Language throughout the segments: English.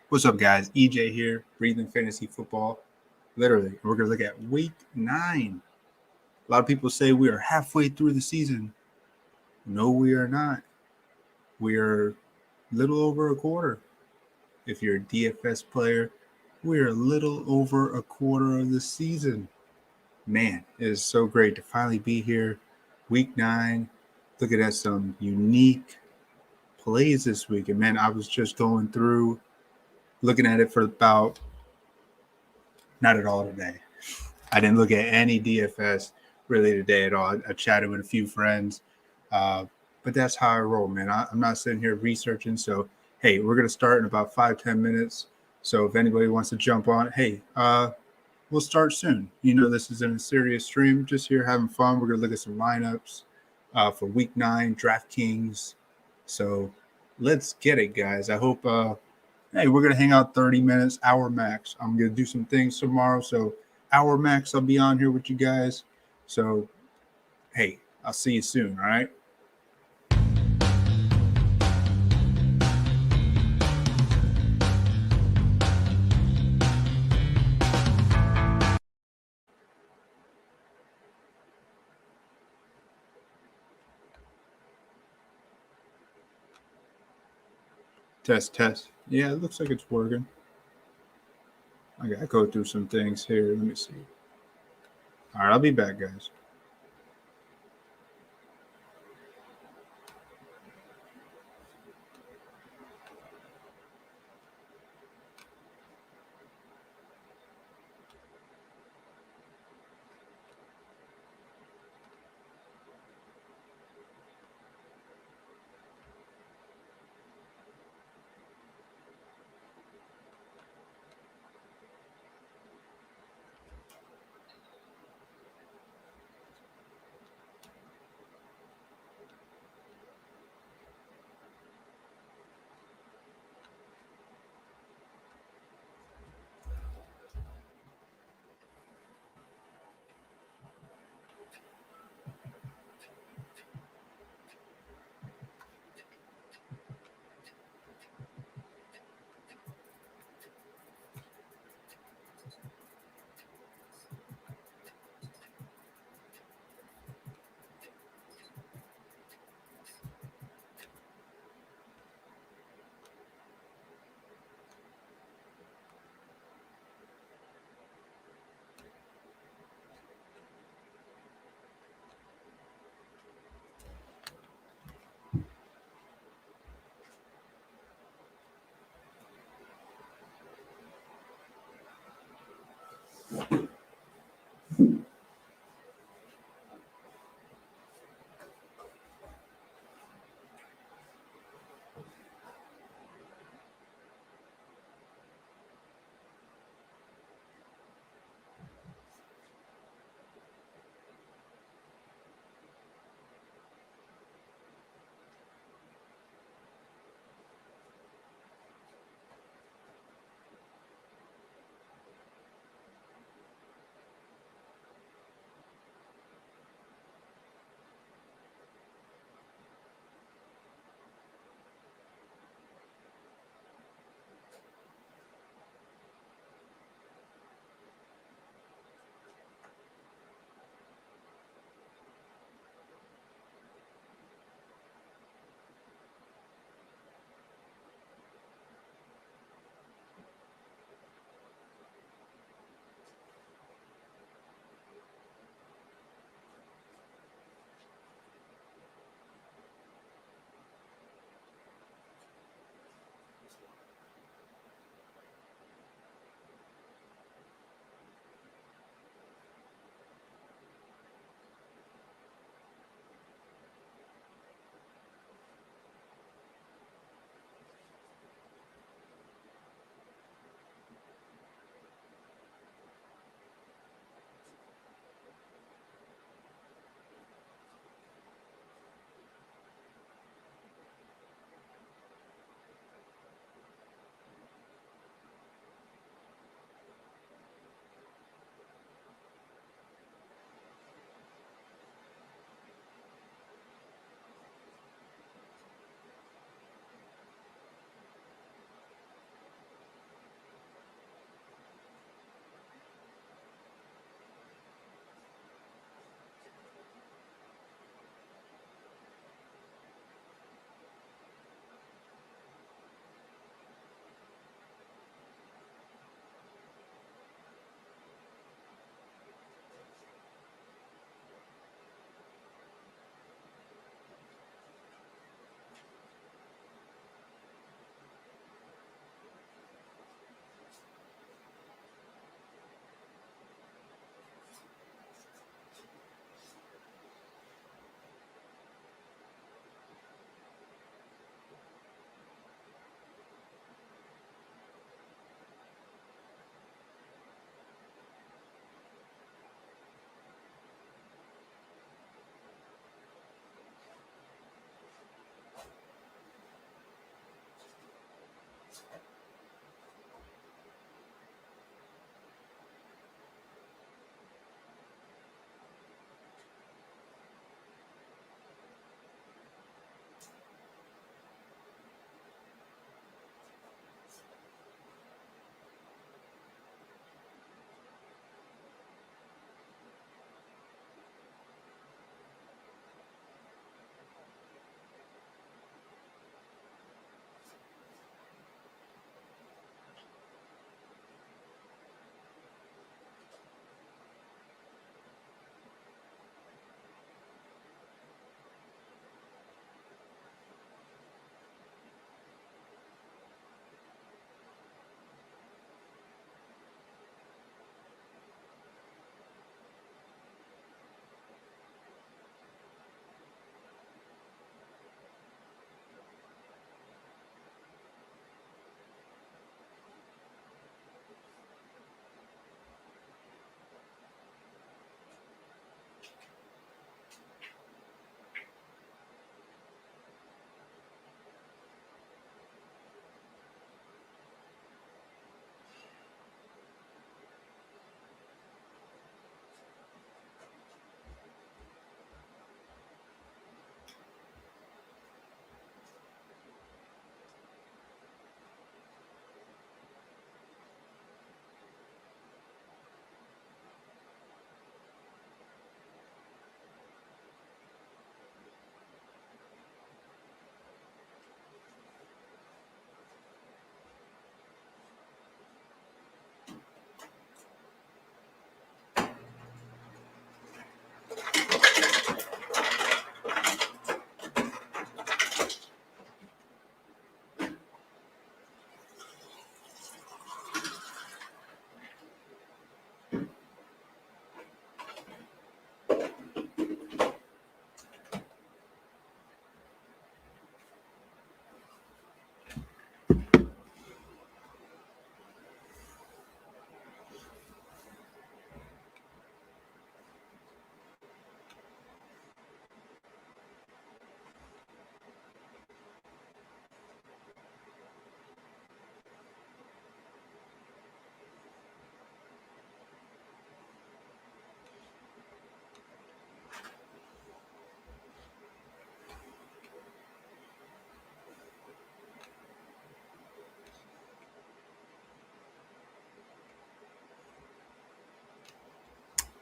What's up, guys? EJ here, Breathing Fantasy Football. Literally, we're going to look at week 9. A lot of people say we are halfway through the season. No, we are not. We are a little over a quarter. If you're a DFS player, we are a little over a quarter of the season. Man, it is so great to finally be here. Week 9, looking at some unique plays this week. And man, I was just going through, looking at it for about, not at all today. I didn't look at any DFS really today at all. I chatted with a few friends, but that's how I roll, man. I'm not sitting here researching. So, hey, we're going to start in about 5-10 minutes. So if anybody wants to jump on, hey, we'll start soon. You know, this isn't a serious stream, just here having fun. We're going to look at some lineups for week 9, DraftKings. So let's get it, guys. I hope, hey, we're going to hang out 30 minutes, hour max. I'm going to do some things tomorrow. So hour max, I'll be on here with you guys. So, hey, I'll see you soon. All right. Test. Yeah, it looks like it's working. I got to go through some things here. Let me see. All right, I'll be back, guys.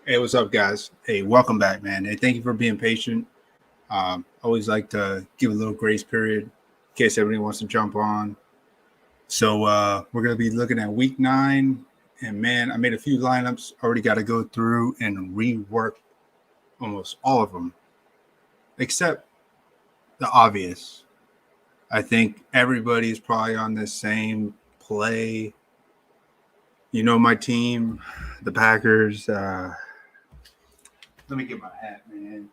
Hey, what's up, guys? Hey, welcome back, man. Hey, thank you for being patient. Always like to give a little grace period in case everybody wants to jump on. So we're gonna be looking at week 9, and man, I made a few lineups. Already got to go through and rework almost all of them, except the obvious. I think everybody's probably on the same play. You know my team, the Packers. Let me get my hat, man.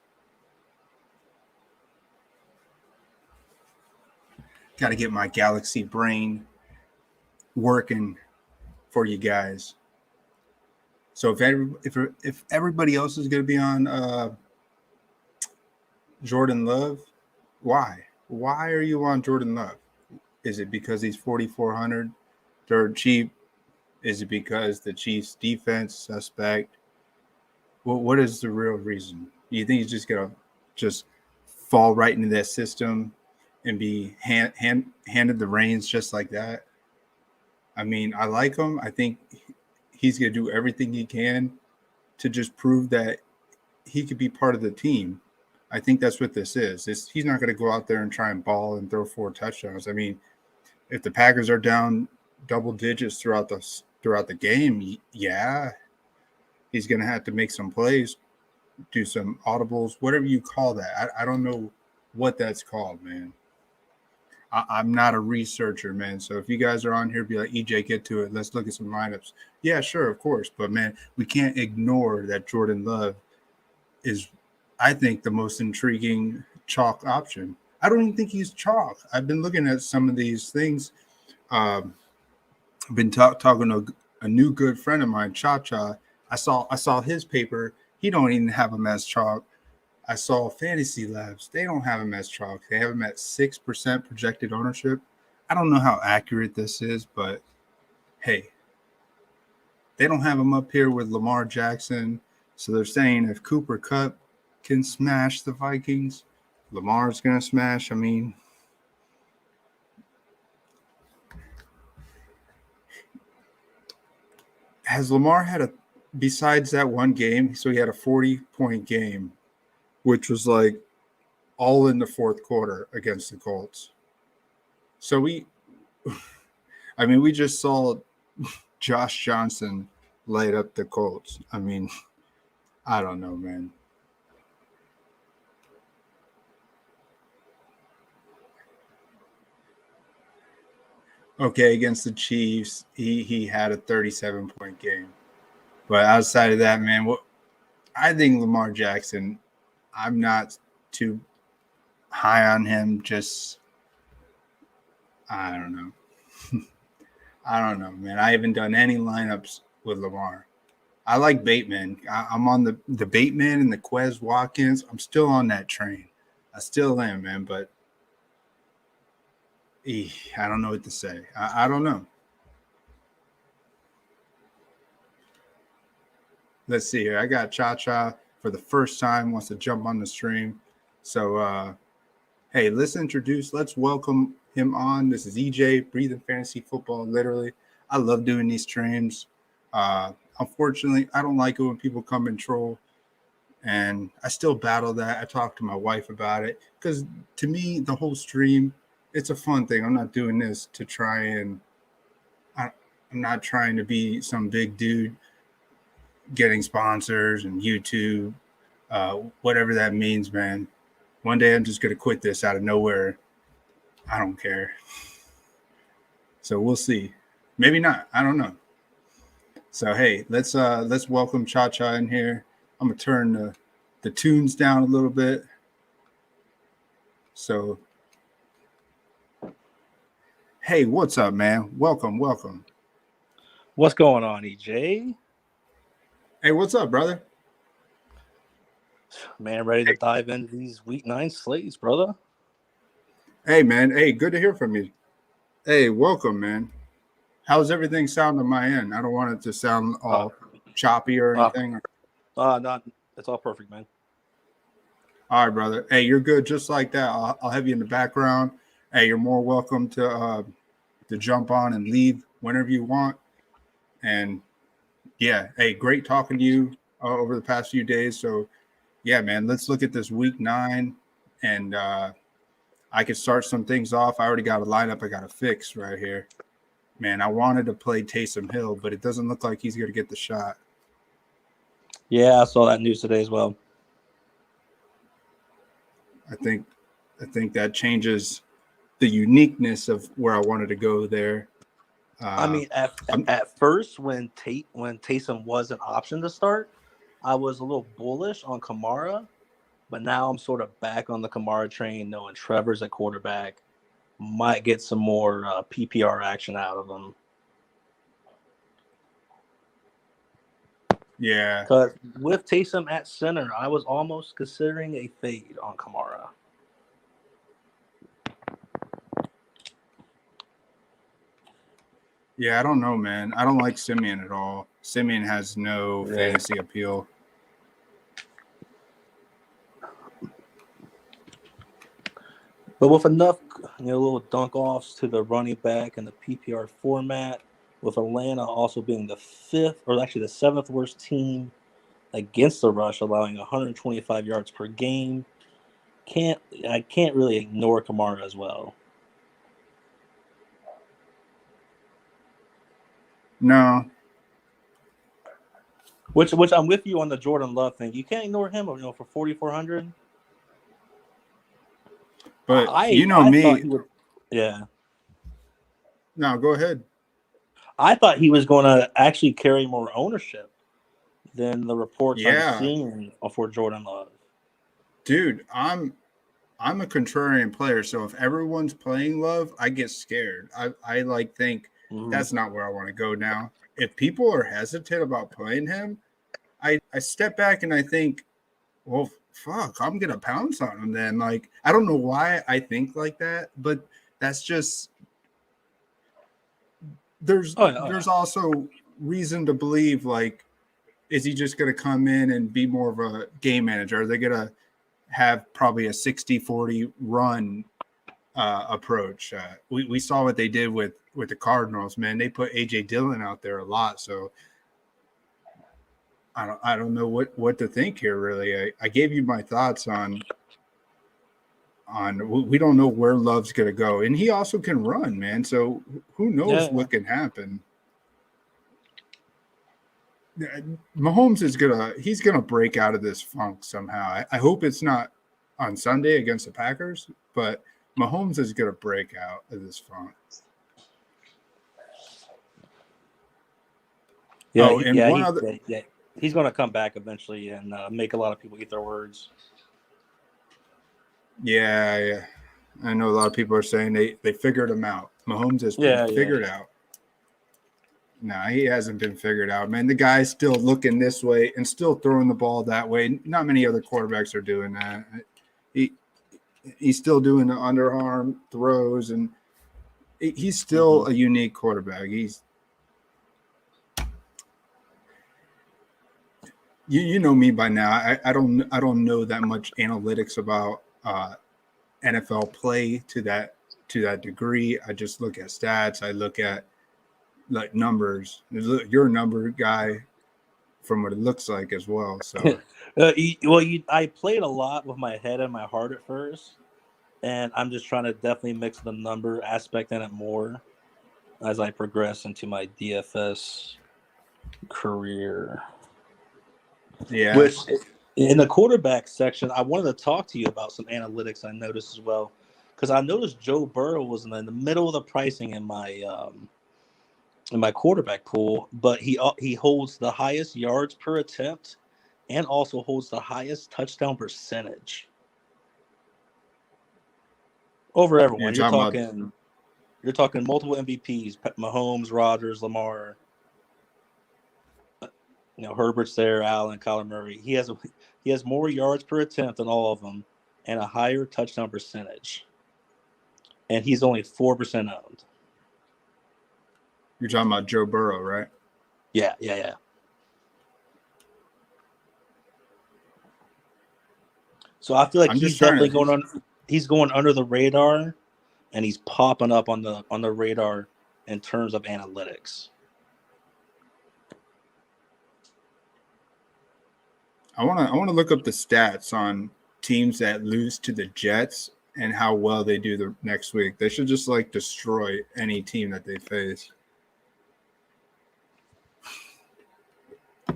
Got to get my galaxy brain working for you guys. So if everybody else is going to be on Jordan Love, why? Why are you on Jordan Love? Is it because he's 4,400 dirt cheap? Is it because the Chiefs' defense suspect? What is the real reason? Do you think he's just going to just fall right into that system and be handed the reins just like that? I mean, I like him. I think he's going to do everything he can to just prove that he could be part of the team. I think that's what this is. He's not going to go out there and try and ball and throw 4 touchdowns. I mean, if the Packers are down double digits throughout the game, yeah, he's going to have to make some plays, do some audibles, whatever you call that. I don't know what that's called, man. I'm not a researcher, man. So if you guys are on here, be like, EJ, get to it. Let's look at some lineups. Yeah, sure, of course. But, man, we can't ignore that Jordan Love is, I think, the most intriguing chalk option. I don't even think he's chalk. I've been looking at some of these things. I've been talking to a new good friend of mine, Cha Cha. I saw his paper. He don't even have him as chalk. I saw Fantasy Labs. They don't have him as chalk. They have him at 6% projected ownership. I don't know how accurate this is, but hey, they don't have him up here with Lamar Jackson. So they're saying if Cooper Kupp can smash the Vikings, Lamar's going to smash. I mean, has Lamar had besides that one game, so he had a 40-point game, which was like all in the fourth quarter against the Colts. So we just saw Josh Johnson light up the Colts. I mean, I don't know, man. Okay, against the Chiefs, he had a 37-point game. But outside of that, man, I think Lamar Jackson, I'm not too high on him. Just, I don't know. I don't know, man. I haven't done any lineups with Lamar. I like Bateman. I'm on the Bateman and the Quez Watkins. I'm still on that train. I still am, man. But I don't know what to say. I don't know. Let's see here. I got Cha Cha for the first time, wants to jump on the stream. So, hey, let's welcome him on. This is EJ, Breathing Fantasy Football, literally. I love doing these streams. Unfortunately, I don't like it when people come and troll, and I still battle that. I talk to my wife about it because to me, the whole stream, it's a fun thing. I'm not doing this to try and I'm not trying to be some big dude getting sponsors and YouTube, whatever that means, man. One day I'm just going to quit this out of nowhere. I don't care. So we'll see. Maybe not. I don't know. So hey, let's welcome Cha Cha in here. I'm gonna turn the tunes down a little bit. So hey, what's up, man? Welcome. What's going on, EJ? Hey, what's up, brother? Man, ready to dive into these week 9 slates, brother. Hey, man. Hey, good to hear from you. Hey, welcome, man. How's everything sound on my end? I don't want it to sound all choppy or anything. Not. It's all perfect, man. All right, brother. Hey, you're good just like that. I'll have you in the background. Hey, you're more welcome to jump on and leave whenever you want. And yeah, hey, great talking to you. over the past few days. So, yeah, man, let's look at this week 9, and I could start some things off. I already got a lineup I got to fix right here. Man, I wanted to play Taysom Hill, but it doesn't look like he's going to get the shot. Yeah, I saw that news today as well. I think that changes the uniqueness of where I wanted to go there. I mean, at first when Taysom was an option to start, I was a little bullish on Kamara, but now I'm sort of back on the Kamara train, knowing Trevor's at quarterback, might get some more PPR action out of him. Yeah. Because with Taysom at center, I was almost considering a fade on Kamara. Yeah, I don't know, man. I don't like Simeon at all. Simeon has no fantasy appeal. But with enough, little dunk offs to the running back and the PPR format, with Atlanta also being the 5th, or actually the 7th worst team against the rush, allowing 125 yards per game, I can't really ignore Kamara as well. No. Which I'm with you on the Jordan Love thing. You can't ignore him, for 4,400. But I me. Thought he would, yeah. No, go ahead. I thought he was going to actually carry more ownership than the reports I'm seeing for Jordan Love. Dude, I'm a contrarian player, so if everyone's playing Love, I get scared. I think that's not where I want to go now. If people are hesitant about playing him, I step back and I think, well, fuck, I'm gonna pounce on him then. Like, I don't know why I think like that, but that's just there's also reason to believe, like, is he just gonna come in and be more of a game manager? Are they gonna have probably a 60-40 run approach? We saw what they did with the Cardinals, man. They put AJ Dillon out there a lot, so I don't know what to think here, really. I gave you my thoughts on we don't know where Love's going to go, and he also can run, man, so who knows what can happen. Mahomes he's gonna break out of this funk somehow. I hope it's not on Sunday against the Packers, but Mahomes is gonna break out of this funk. He's gonna come back eventually and make a lot of people eat their words. Yeah. I know a lot of people are saying they figured him out. Mahomes has been figured out. No, he hasn't been figured out, man. The guy's still looking this way and still throwing the ball that way. Not many other quarterbacks are doing that. He's still doing the underarm throws, and he's still a unique quarterback. You know me by now. I don't know that much analytics about NFL play to that degree. I just look at stats. I look at like numbers. You're a number guy from what it looks like as well. So, I played a lot with my head and my heart at first, and I'm just trying to definitely mix the number aspect in it more as I progress into my DFS career. Yeah. Which in the quarterback section, I wanted to talk to you about some analytics I noticed as well, because I noticed Joe Burrow was in the middle of the pricing in my quarterback pool, but he holds the highest yards per attempt and also holds the highest touchdown percentage over everyone. You're talking multiple MVPs: Mahomes, Rodgers, Lamar. Herbert's there, Allen, Kyler Murray. He has more yards per attempt than all of them, and a higher touchdown percentage. And he's only 4% owned. You're talking about Joe Burrow, right? Yeah. So I feel like he's definitely he's going under the radar, and he's popping up on the radar in terms of analytics. I wanna look up the stats on teams that lose to the Jets and how well they do the next week. They should just like destroy any team that they face.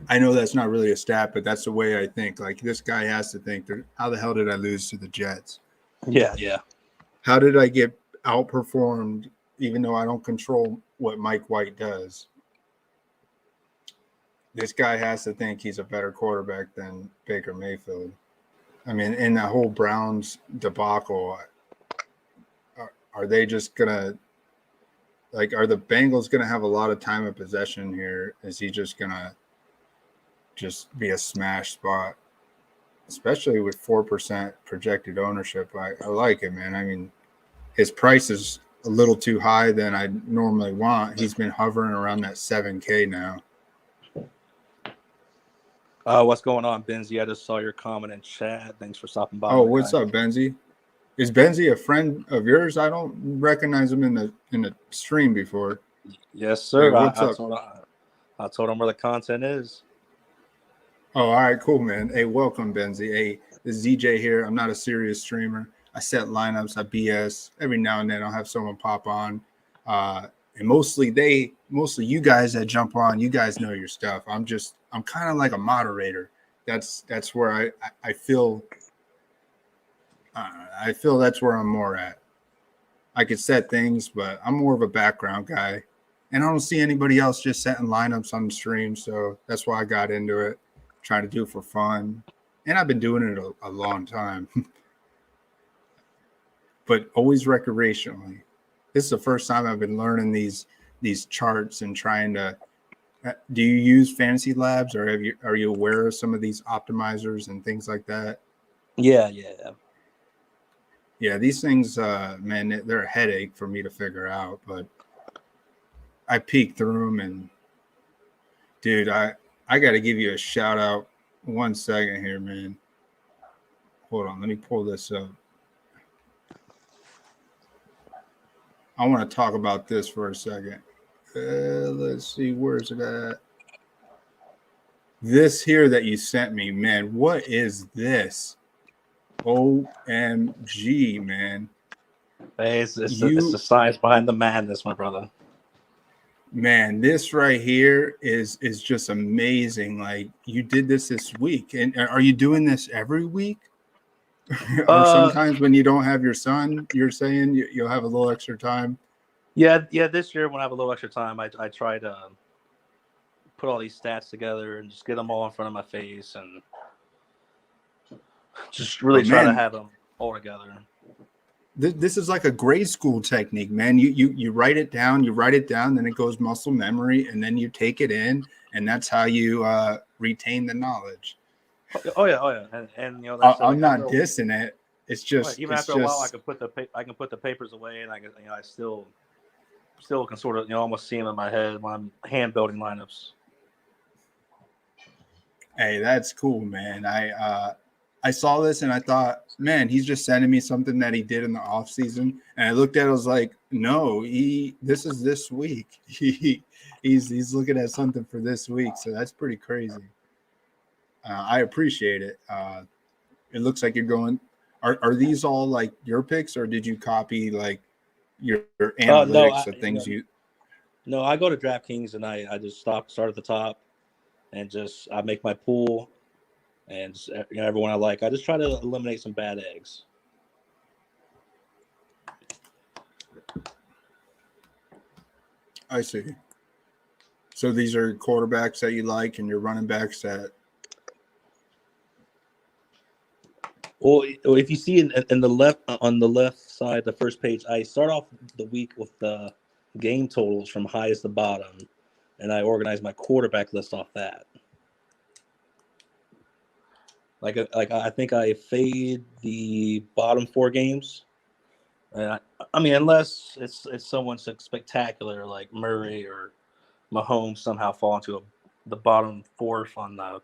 I know that's not really a stat, but that's the way I think. Like this guy has to think, how the hell did I lose to the Jets? Yeah. How did I get outperformed even though I don't control what Mike White does? This guy has to think he's a better quarterback than Baker Mayfield. I mean, in the whole Browns debacle, are they just gonna are the Bengals gonna have a lot of time of possession here? Is he just gonna just be a smash spot? Especially with 4% projected ownership, I like it, man. I mean, his price is a little too high than I normally want. He's been hovering around that 7K now. What's going on, Benzie? I just saw your comment in chat. Thanks for stopping by. Oh, what's up, Benzie? Is Benzie a friend of yours? I don't recognize him in the stream before. Yes, sir. Hey, what's up? I told him where the content is. Oh, all right, cool, man. Hey, welcome, Benzie. Hey, this is ZJ here. I'm not a serious streamer. I set lineups, I BS. Every now and then I'll have someone pop on. And mostly you guys that jump on, you guys know your stuff. I'm kind of like a moderator. That's where I feel that's where I'm more at. I could set things, but I'm more of a background guy. And I don't see anybody else just setting lineups on the stream. So that's why I got into it, trying to do it for fun. And I've been doing it a long time. But always recreationally. This is the first time I've been learning these charts and trying to. Do you use Fantasy Labs, or are you aware of some of these optimizers and things like that? Yeah. These things, man, they're a headache for me to figure out. But I peek through them, and dude, I got to give you a shout out. 1 second here, man. Hold on, let me pull this up. I want to talk about this for a second. Let's see, where's it at? This here that you sent me, man, what is this? OMG, man. Hey, it's the science behind the madness, my brother. Man, this right here is just amazing. Like, you did this week. And are you doing this every week? Or sometimes when you don't have your son, you're saying you'll have a little extra time? Yeah. This year when I have a little extra time, I try to put all these stats together and just get them all in front of my face and just really try to have them all together. This is like a grade school technique, man. You write it down, then it goes muscle memory, and then you take it in, and that's how you retain the knowledge. Oh yeah, and you know I'm not dissing it. It's just even after a while, I can put the papers away, and I still can sort of almost see them in my head when I'm hand building lineups. Hey, that's cool, man. I saw this and I thought, man, he's just sending me something that he did in the off season. And I looked at it, I was like, no, this is this week. He's looking at something for this week. So that's pretty crazy. I appreciate it. It looks like you're going. Are these all like your picks, or did you copy like your analytics of things you? No, I go to DraftKings and I just start at the top, and I make my pool, and just, everyone I like. I just try to eliminate some bad eggs. I see. So these are quarterbacks that you like, and your running backs that. Well, if you see in the left on the left side, the first page, I start off the week with the game totals from highest to bottom, and I organize my quarterback list off that. Like I think I fade the bottom 4 games. I mean, unless it's someone spectacular like Murray or Mahomes somehow fall into the bottom 4th on the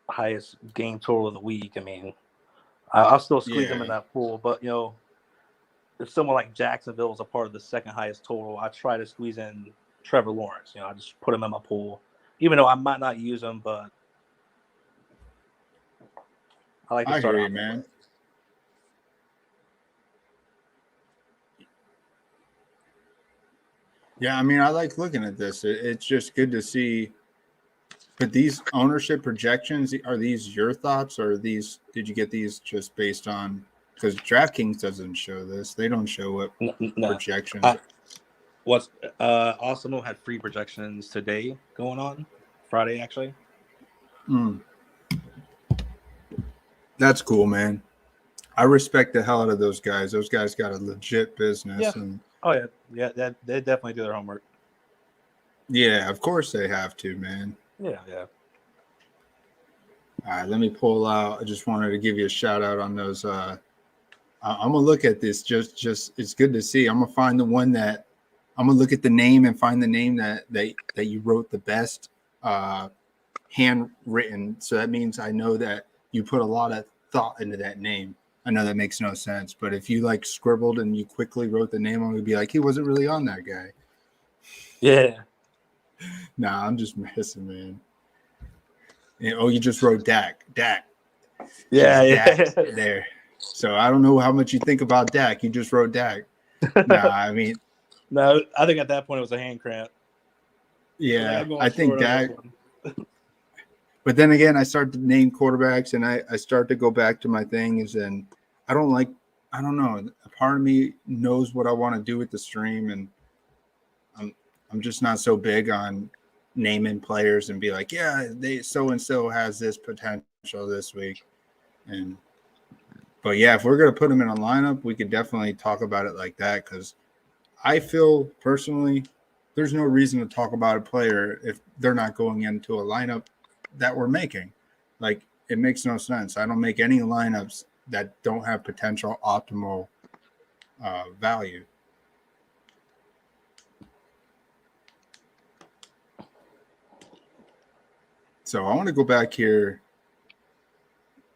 highest game total of the week. I mean, I'll still squeeze them in that pool. But if someone like Jacksonville is a part of the second highest total, I try to squeeze in Trevor Lawrence. I just put him in my pool, even though I might not use him, but I like to I start hear you, out that way. man. Yeah, I mean, I like looking at this. It's just good to see. But these ownership projections, are these your thoughts, or did you get these just based on, because DraftKings doesn't show this. They don't show what No, projections. I what's Arsenal had free projections today going on Friday actually. Mm, that's cool, man. I respect the hell out of those guys. Those guys got a legit Yeah. business, and Oh yeah, yeah. They definitely do their homework. yeah, of course they have to, man. Yeah, yeah. All right, let me pull out. I just wanted to give you a shout out on those. I'm gonna look at this. Just it's good to see. I'm gonna find the one that I'm gonna look at the name and find the name that you wrote the best handwritten. So that means I know that you put a lot of thought into that name. I know that makes no sense, but if you like scribbled and you quickly wrote the name, I'm gonna be like, he wasn't really on that guy. Yeah. Nah, I'm just messing, man. And, oh, you just wrote Dak. Yeah, Dak yeah. there. So I don't know how much you think about Dak. You just wrote Dak. Nah, I mean, No, I think at that point it was a hand cramp. I was like, yeah, I'm I going think short on this Dak. one. But then again, I start to name quarterbacks, and I start to go back to my thing is, and I don't like, I don't know. A part of me knows what I want to do with the stream, and I'm I'm just not so big on naming players and be like, yeah, they so and so has this potential this week, and but yeah, if we're gonna put them in a lineup, we could definitely talk about it like that because I feel personally there's no reason to talk about a player if they're not going into a lineup that we're making. Like it makes no sense. I don't make any lineups that don't have potential optimal value. So I want to go back here,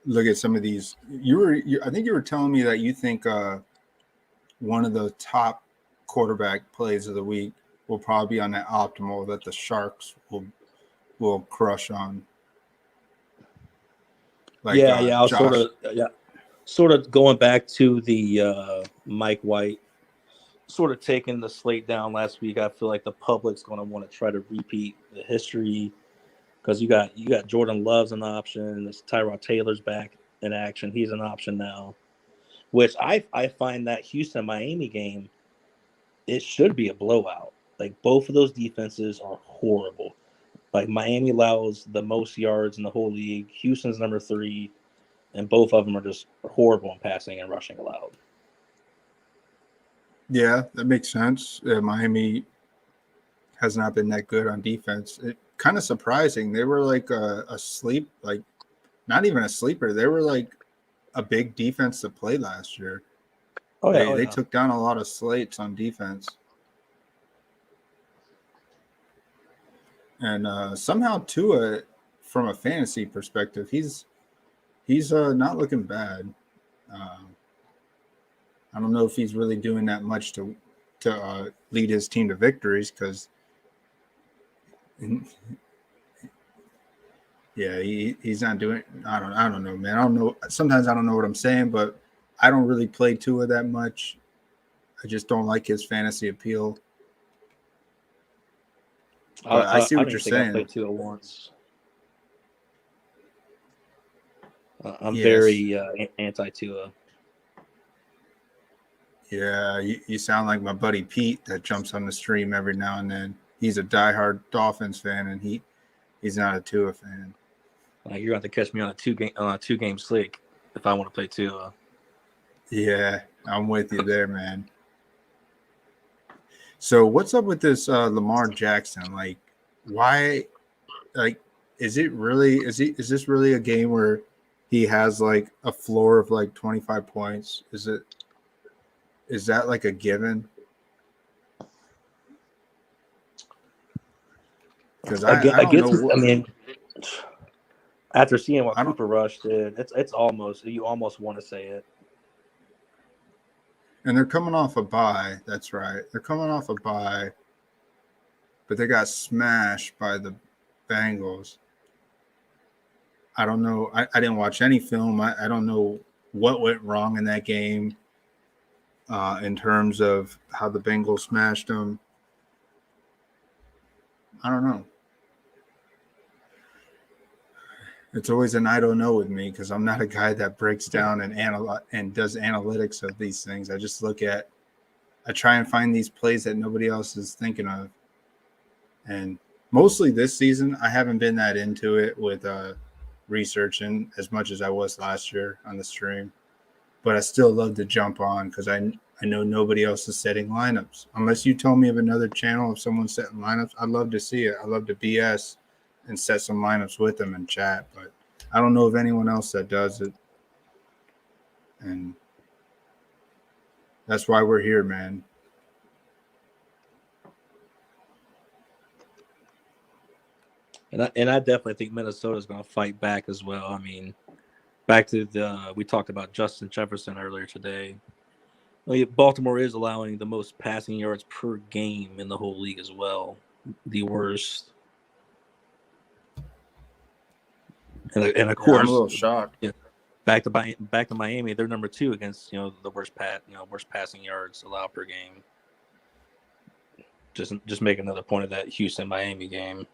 look at some of these. I think you were telling me that you think one of the top quarterback plays of the week will probably be on that optimal that the Sharks will crush on. Like Yeah. I was Josh. sort of going back to the Mike White, sort of taking the slate down last week. I feel like the public's going to want to try to repeat the history because you got Jordan Love's an option. This Tyrod Taylor's back in action. He's an option now, which I find that Houston Miami game, it should be a blowout. Like both of those defenses are horrible. Like Miami allows the most yards in the whole league. Houston's number 3, and both of them are just horrible in passing and rushing allowed. Yeah, that makes sense. Miami has not been that good on defense. It kind of surprising. They were like a sleep, like not even a sleeper. They were like a big defense to play last year. Oh yeah, They took down a lot of slates on defense. And somehow Tua, from a fantasy perspective, he's not looking bad. I don't know if he's really doing that much to lead his team to victories because, yeah, he's not doing. I don't know, man. I don't know. Sometimes I don't know what I'm saying, but I don't really play Tua that much. I just don't like his fantasy appeal. But I see I what don't you're even think I saying. played 2 at once. I'm Yes. very anti-Tua. Yeah, you sound like my buddy Pete that jumps on the stream every now and then. He's a diehard Dolphins fan, and he's not a Tua fan. Like you're going to catch me on a 2-game slate if I want to play Tua. Yeah, I'm with you there, man. So what's up with this Lamar Jackson? Like, why? Like, is this really a game where he has like a floor of like 25 points? Is that like a given? Because I don't know what. I mean, after seeing what I don't. Cooper Rush did, it's almost you almost want to say it. And they're coming off a bye. That's right. They're coming off a bye, but they got smashed by the Bengals. I don't know. I didn't watch any film. I don't know what went wrong in that game in terms of how the Bengals smashed them. I don't know. It's always an I don't know with me because I'm not a guy that breaks down and does analytics of these things. I just I try and find these plays that nobody else is thinking of. And mostly this season, I haven't been that into it with researching as much as I was last year on the stream. But I still love to jump on because I know nobody else is setting lineups. Unless you tell me of another channel of someone setting lineups, I'd love to see it. I love to BS and set some lineups with them and chat. But I don't know of anyone else that does it. And that's why we're here, man. And I definitely think Minnesota's going to fight back as well. I mean, back to we talked about Justin Jefferson earlier today. Baltimore is allowing the most passing yards per game in the whole league as well. The worst. And of course, I'm a little shocked. Yeah, back to Miami, they're number 2 against the worst passing yards allowed per game. Just make another point of that Houston Miami game.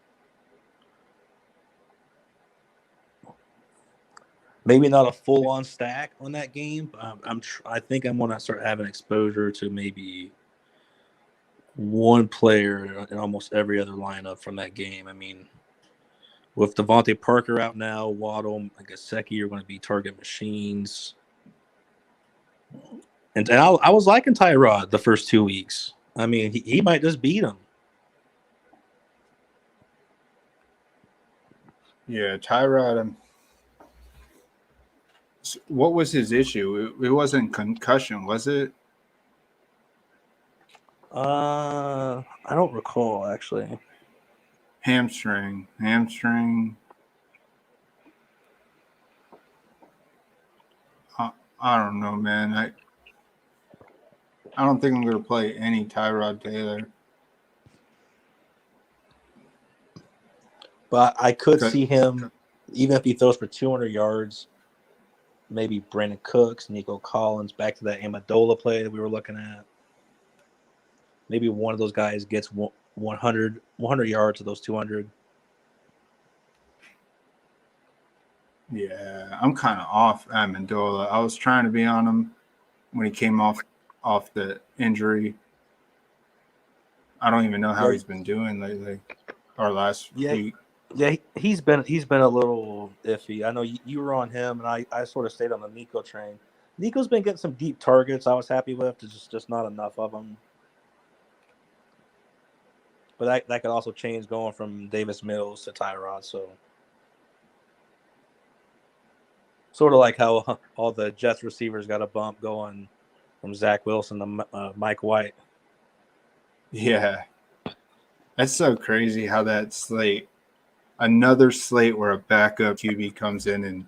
Maybe not a full-on stack on that game. But I think I'm going to start having exposure to maybe one player in almost every other lineup from that game. I mean, with Devontae Parker out now, Waddle and Gesicki are going to be target machines. And I was liking Tyrod the first 2 weeks. I mean, he might just beat him. Yeah, Tyrod. What was his issue? It wasn't concussion, was it? I don't recall actually. Hamstring. I don't know, man. I don't think I'm going to play any Tyrod Taylor. But I could see him, even if he throws for 200 yards, maybe Brandon Cooks, Nico Collins, back to that Amendola play that we were looking at. Maybe one of those guys gets 100 yards of those 200. Yeah, I'm kind of off Amendola. I was trying to be on him when he came off the injury. I don't even know how he's been doing lately or last week. Yeah, he's been a little iffy. I know you were on him, and I sort of stayed on the Nico train. Nico's been getting some deep targets I was happy with. There's just not enough of them. But that could also change going from Davis Mills to Tyrod. So sort of like how all the Jets receivers got a bump going from Zach Wilson to Mike White. Yeah. That's so crazy how that slate, another slate where a backup QB comes in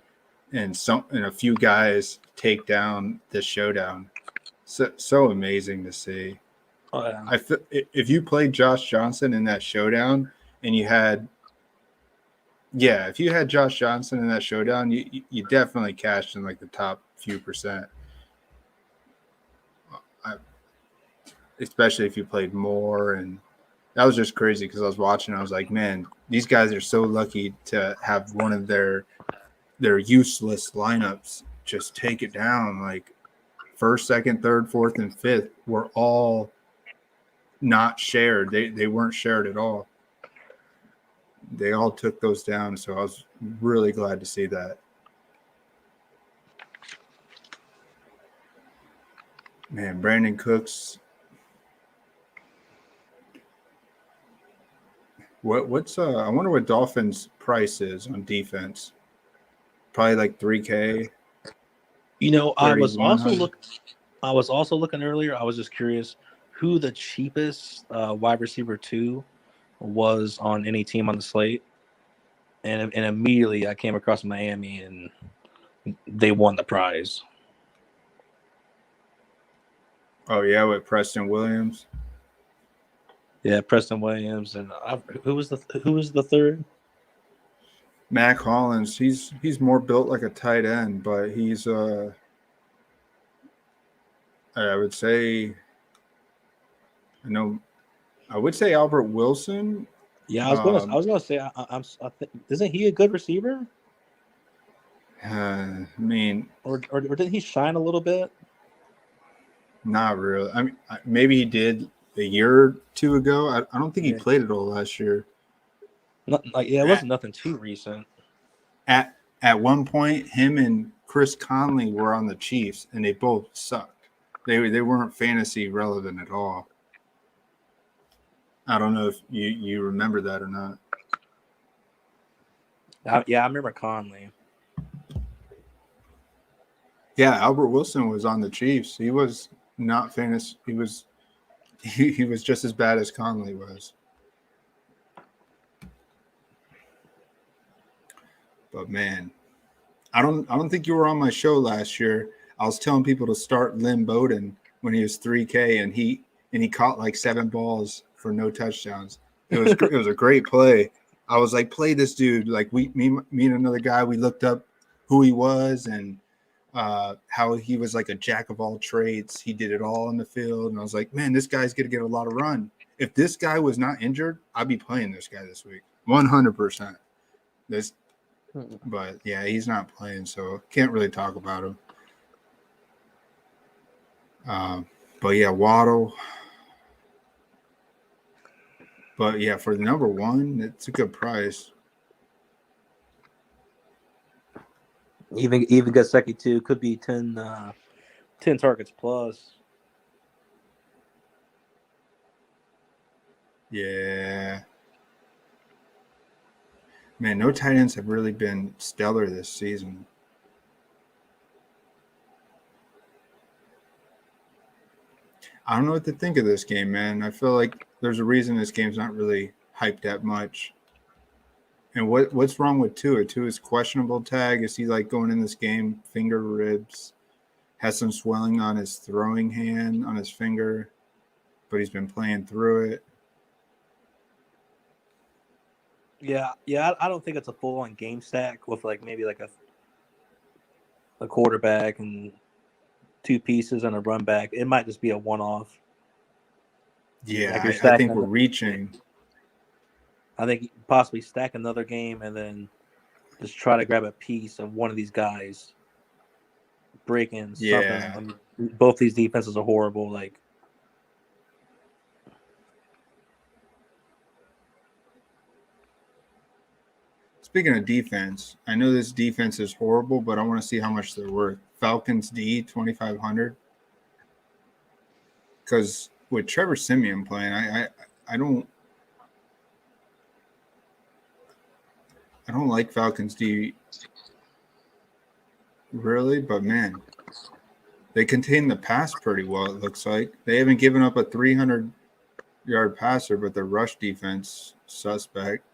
and a few guys take down the showdown. So amazing to see. Oh, yeah. If you played Josh Johnson in that showdown and if you had Josh Johnson in that showdown, you definitely cashed in like the top few percent. Especially if you played more, and that was just crazy because I was watching. I was like, man, these guys are so lucky to have one of their useless lineups just take it down. Like first, second, third, fourth, and fifth were all not shared. They weren't shared at all. They all took those down. So I was really glad to see that. Man, Brandon Cooks. What's I wonder what Dolphins' price is on defense. Probably like $3K. I was also looking earlier. I was just curious who the cheapest wide receiver 2 was on any team on the slate, and immediately I came across Miami and they won the prize. Oh yeah, with Preston Williams. Yeah, Preston Williams, and who was the third? Mac Hollins, he's more built like a tight end, but he's I would say I would say Albert Wilson. Yeah, I was gonna say I think isn't he a good receiver? I mean, Or did he shine a little bit? not really. I mean, maybe he did a year or two ago. I don't think he Yeah, played at all last year. it wasn't nothing too recent. At at one point, him and Chris Conley were on the Chiefs, and they both sucked. They weren't fantasy relevant at all. I don't know if you remember that or not. Yeah, I remember Conley. Yeah, Albert Wilson was on the Chiefs. He was not fantasy. He was just as bad as Conley was. But man, I don't think you were on my show last year. I was telling people to start Lynn Bowden when he was 3K, and he caught like 7 balls for no touchdowns. It was a great play. I was like, play this dude. Like me and another guy, we looked up who he was and how he was like a jack of all trades. He did it all in the field, and I was like, man, this guy's gonna get a lot of run. If this guy was not injured, I'd be playing this guy this week, 100%. But yeah, he's not playing, so can't really talk about him. But yeah, Waddle. But yeah, for the number one, it's a good price. Even Gasecki too could be 10 targets plus. Yeah. Man, no tight ends have really been stellar this season. I don't know what to think of this game, man. I feel like there's a reason this game's not really hyped that much. And what's wrong with Tua? Tua's questionable tag. Is he like going in this game, finger ribs, has some swelling on his throwing hand, on his finger, but he's been playing through it. Yeah. I don't think it's a full on game stack with like maybe like a quarterback and 2 pieces and a run back. It might just be a one off. Yeah, Like I think we're reaching. I think possibly stack another game and then just try to grab a piece of one of these guys, break in something. Yeah. I mean, both these defenses are horrible. Like, Speaking of defense, I know this defense is horrible, but I want to see how much they're worth. Falcons D 2,500. Because with Trevor Siemian playing, I don't like Falcons D really, but man, they contain the pass pretty well. It looks like they haven't given up a 300-yard passer, but the rush defense suspect.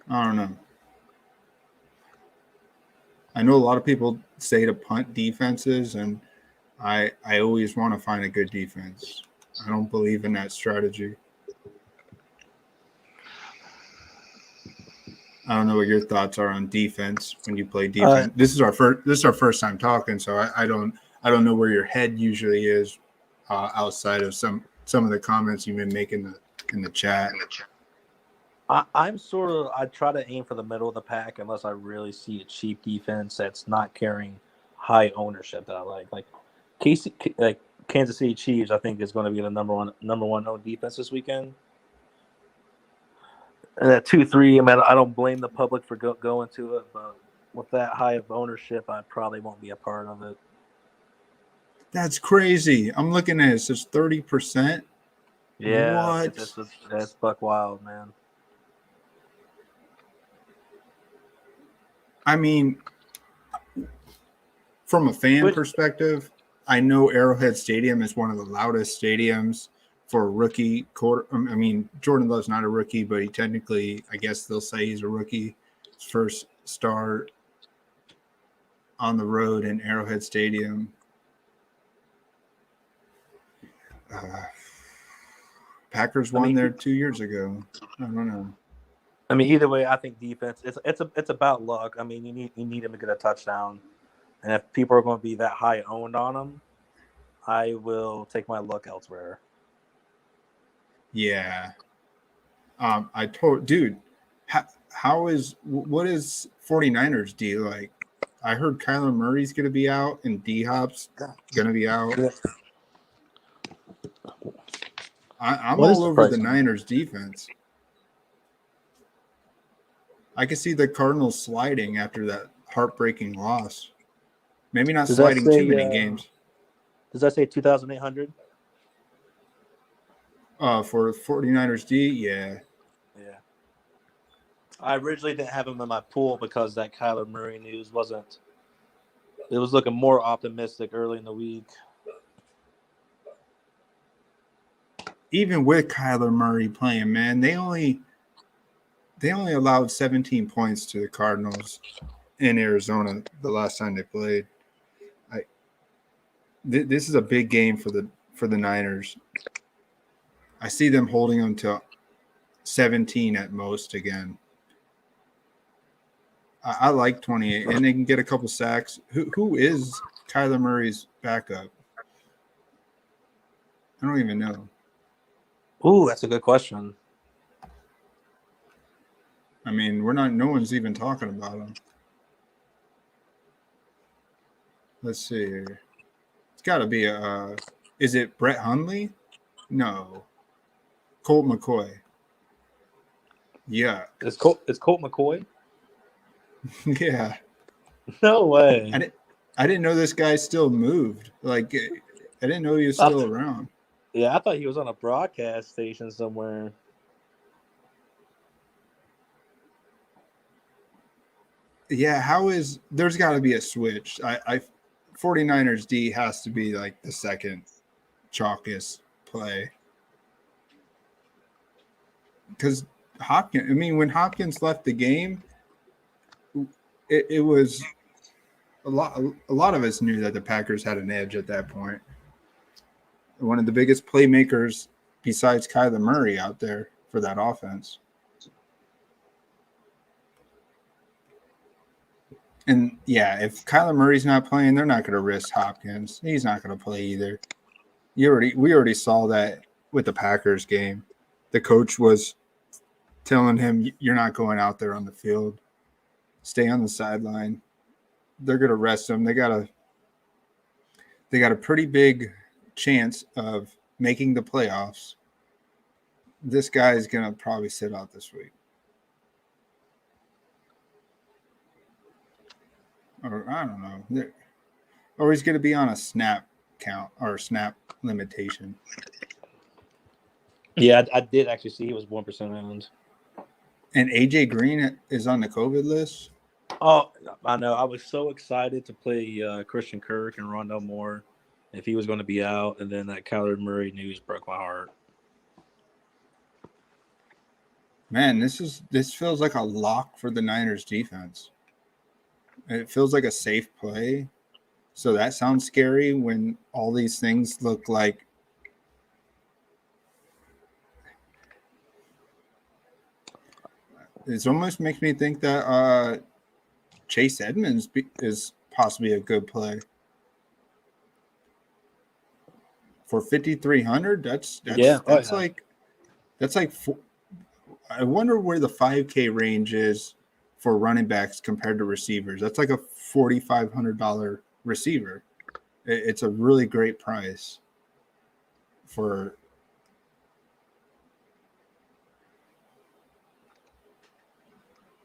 I don't know. I know a lot of people say to punt defenses, and I always want to find a good defense. I don't believe in that strategy. I don't know what your thoughts are on defense when you play defense. This is our first time talking, so I don't know where your head usually is outside of some of the comments you may make in the chat. I'm sort of I try to aim for the middle of the pack unless I really see a cheap defense that's not carrying high ownership that I like. Like Kansas City Chiefs, I think is going to be the number one owned defense this weekend. And at 2-3, I mean, I don't blame the public for going to it, but with that high of ownership, I probably won't be a part of it. That's crazy. I'm looking at it. It says 30%. Yeah, What? that's buck wild, man. I mean, from a fan perspective, I know Arrowhead Stadium is one of the loudest stadiums for a rookie quarter. I mean, Jordan Love's not a rookie, but he technically, I guess they'll say he's a rookie. His first start on the road in Arrowhead Stadium. Packers won there 2 years ago. I don't know. I mean, either way, I think defense. It's about luck. I mean, you need him to get a touchdown, and if people are going to be that high owned on him, I will take my luck elsewhere. Yeah. I told dude, what is 49ers D like? I heard Kyler Murray's gonna be out and D Hop's gonna be out. Yeah. I'm What is all the over price the on that? Niners defense. I can see the Cardinals sliding after that heartbreaking loss. Maybe not Does that sliding too say? many games. Does that say 2,800? For 49ers D, yeah. Yeah. I originally didn't have him in my pool because that Kyler Murray news wasn't. It was looking more optimistic early in the week. Even with Kyler Murray playing, man, they only allowed 17 points to the Cardinals in Arizona the last time they played. This is a big game for the Niners. I see them holding them to 17 at most again. I like 28, and they can get a couple sacks. Who is Kyler Murray's backup? I don't even know. Ooh, that's a good question. I mean, no one's even talking about him. Let's see here. It's got to be is it Brett Hundley? No. Colt McCoy. Yeah. It's Colt McCoy? Yeah. No way. I didn't know this guy still moved. Like, I didn't know he was still around. Yeah, I thought he was on a broadcast station somewhere. Yeah, there's got to be a switch. 49ers D has to be like the second chalkiest play. Because when Hopkins left the game, it was a lot of us knew that the Packers had an edge at that point. One of the biggest playmakers besides Kyler Murray out there for that offense. And yeah, if Kyler Murray's not playing, they're not going to risk Hopkins. He's not going to play either. We already saw that with the Packers game. The coach was telling him, "You're not going out there on the field. Stay on the sideline." They're going to rest him. They got a pretty big chance of making the playoffs. This guy is going to probably sit out this week. Or I don't know. Or he's going to be on a snap count or snap limitation. Yeah, I did actually see he was 1% owned. And AJ Green is on the COVID list. Oh, I know. I was so excited to play Christian Kirk and Rondell Moore if he was going to be out, and then that Kyler Murray news broke my heart. Man, this feels like a lock for the Niners defense. It feels like a safe play. So that sounds scary when all these things look like it almost makes me think that Chase Edmonds is possibly a good play. For 5,300, that's like I wonder where the 5K range is for running backs compared to receivers. That's like a $4,500 receiver. It's a really great price for.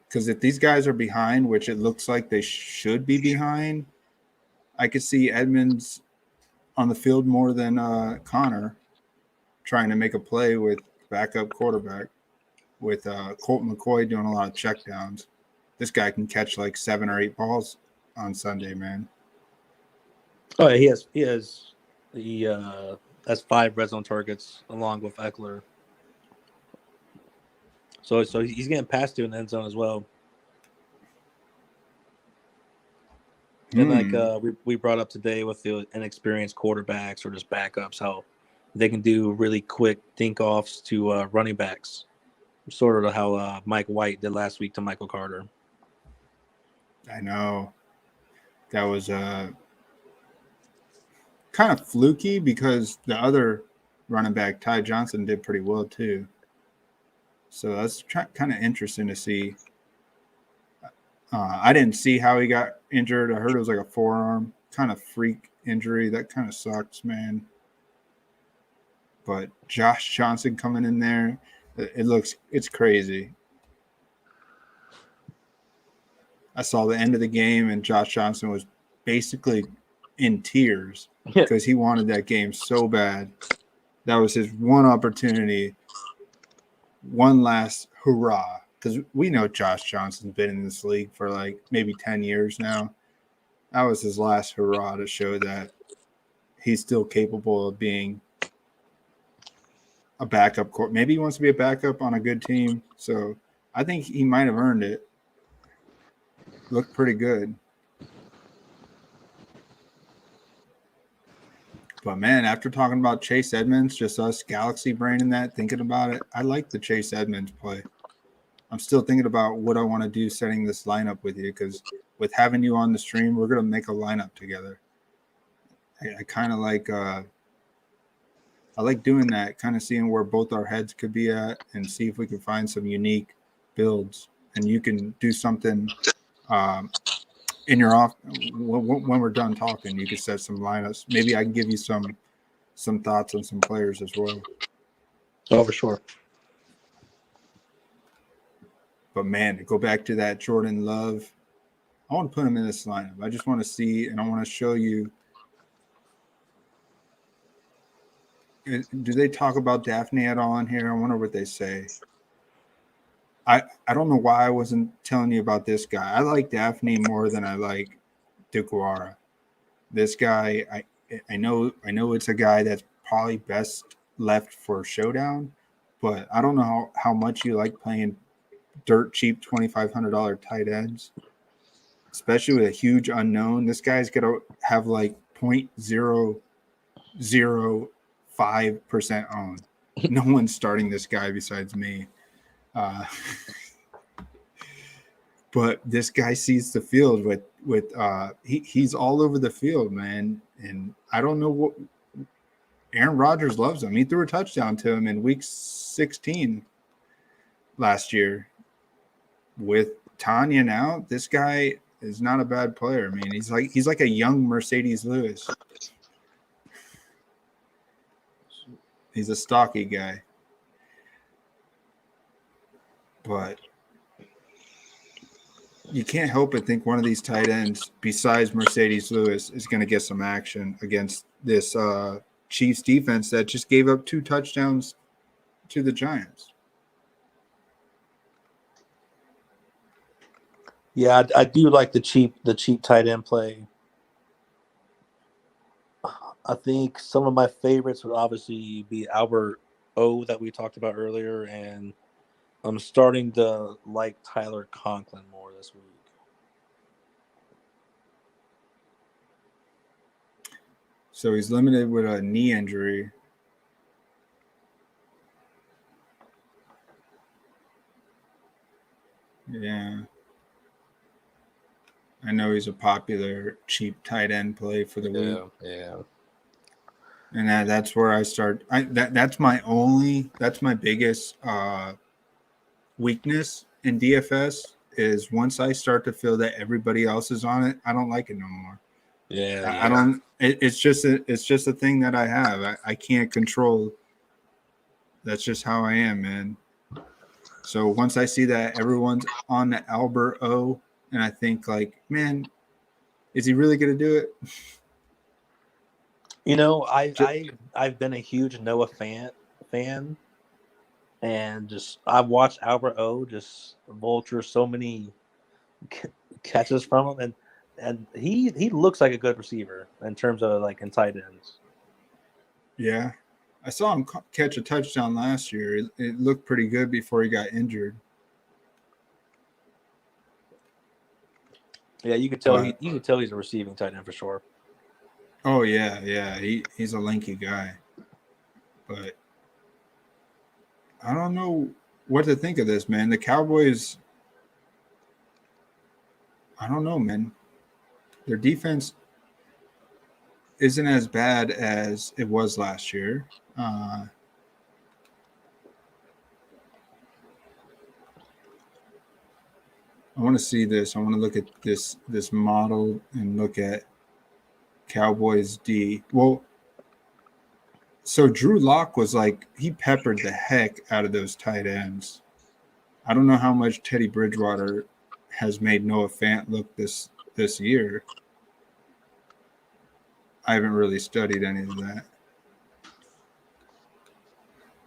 Because if these guys are behind, which it looks like they should be behind, I could see Edmonds on the field more than Connor trying to make a play with backup quarterback, with Colt McCoy doing a lot of checkdowns. This guy can catch like 7 or 8 balls on Sunday, man. Oh, yeah, he has 5 red zone targets along with Eckler. So he's getting passed to in the end zone as well. And like we brought up today with the inexperienced quarterbacks or just backups, how they can do really quick think offs to running backs. Sort of how Mike White did last week to Michael Carter. I know. That was kind of fluky because the other running back, Ty Johnson, did pretty well too. So that's kind of interesting to see. I didn't see how he got injured. I heard it was like a forearm kind of freak injury. That kind of sucks, man. But Josh Johnson coming in there, it's crazy. I saw the end of the game, and Josh Johnson was basically in tears because he wanted that game so bad. That was his one opportunity, one last hurrah. Because we know Josh Johnson's been in this league for like maybe 10 years now. That was his last hurrah to show that he's still capable of being a backup. Maybe he wants to be a backup on a good team. So I think he might have earned it. Looked pretty good. But, man, after talking about Chase Edmonds, just us galaxy braining that, thinking about it, I like the Chase Edmonds play. I'm still thinking about what I want to do setting this lineup with you because with having you on the stream, we're going to make a lineup together. I kind of like I like doing that, kind of seeing where both our heads could be at and see if we can find some unique builds. And you can do something in your off when we're done talking. You can set some lineups. Maybe I can give you some thoughts on some players as well. Oh, for sure. But, man, to go back to that Jordan Love, I want to put him in this lineup. I just want to see, and I want to show you. Do they talk about Daphne at all in here? I wonder what they say. I don't know why I wasn't telling you about this guy. I like Daphne more than I like DeGuara. This guy, I know it's a guy that's probably best left for showdown, but I don't know how much you like playing dirt cheap $2,500 tight ends, especially with a huge unknown. This guy's gonna have like 0.005% owned. No one's starting this guy besides me. But this guy sees the field with he's all over the field, man. And I don't know what Aaron Rodgers loves him. He threw a touchdown to him in week 16 last year. With Tanya now, this guy is not a bad player. I mean, he's like a young Mercedes Lewis. He's a stocky guy. But you can't help but think one of these tight ends, besides Mercedes Lewis, is going to get some action against this Chiefs defense that just gave up 2 touchdowns to the Giants. Yeah, I do like the cheap tight end play. I think some of my favorites would obviously be Albert O that we talked about earlier, and I'm starting to like Tyler Conklin more this week. So he's limited with a knee injury. Yeah. I know he's a popular cheap tight end play for the week. Yeah. And that's where I start. That's my biggest weakness in DFS is once I start to feel that everybody else is on it, I don't like it no more. Yeah. I don't. It's just a thing that I have. I can't control. That's just how I am, man. So once I see that everyone's on the Albert O, and I think like, man, is he really going to do it? You know, I've been a huge Noah fan, and just I've watched Albert O just vulture so many catches from him, and he looks like a good receiver in terms of like in tight ends. Yeah, I saw him catch a touchdown last year. It looked pretty good before he got injured. Yeah, you could tell he's a receiving tight end for sure. Oh yeah. He's a lanky guy, but I don't know. what to think of this, man. The Cowboys, I don't know, man. Their defense isn't as bad as it was last year. I want to see this. I want to look at this model and look at Cowboys D. Well, so Drew Lock was like, he peppered the heck out of those tight ends. I don't know how much Teddy Bridgewater has made Noah Fant look this year. I haven't really studied any of that.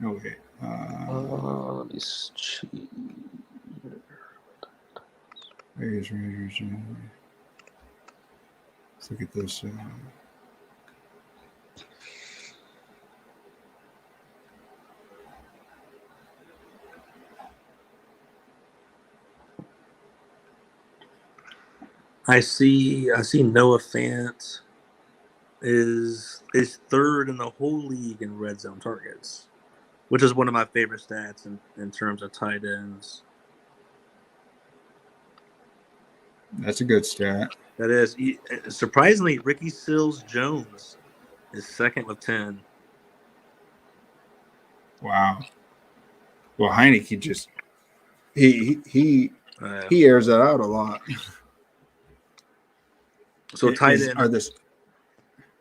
No way. Let me see. Raiders. Let's look at this. I see Noah Fant is third in the whole league in red zone targets, which is one of my favorite stats in terms of tight ends. That's a good stat. That is. Surprisingly, Ricky Seals-Jones is second with 10. Wow. Well, Heineke just he airs that out a lot. So tight end.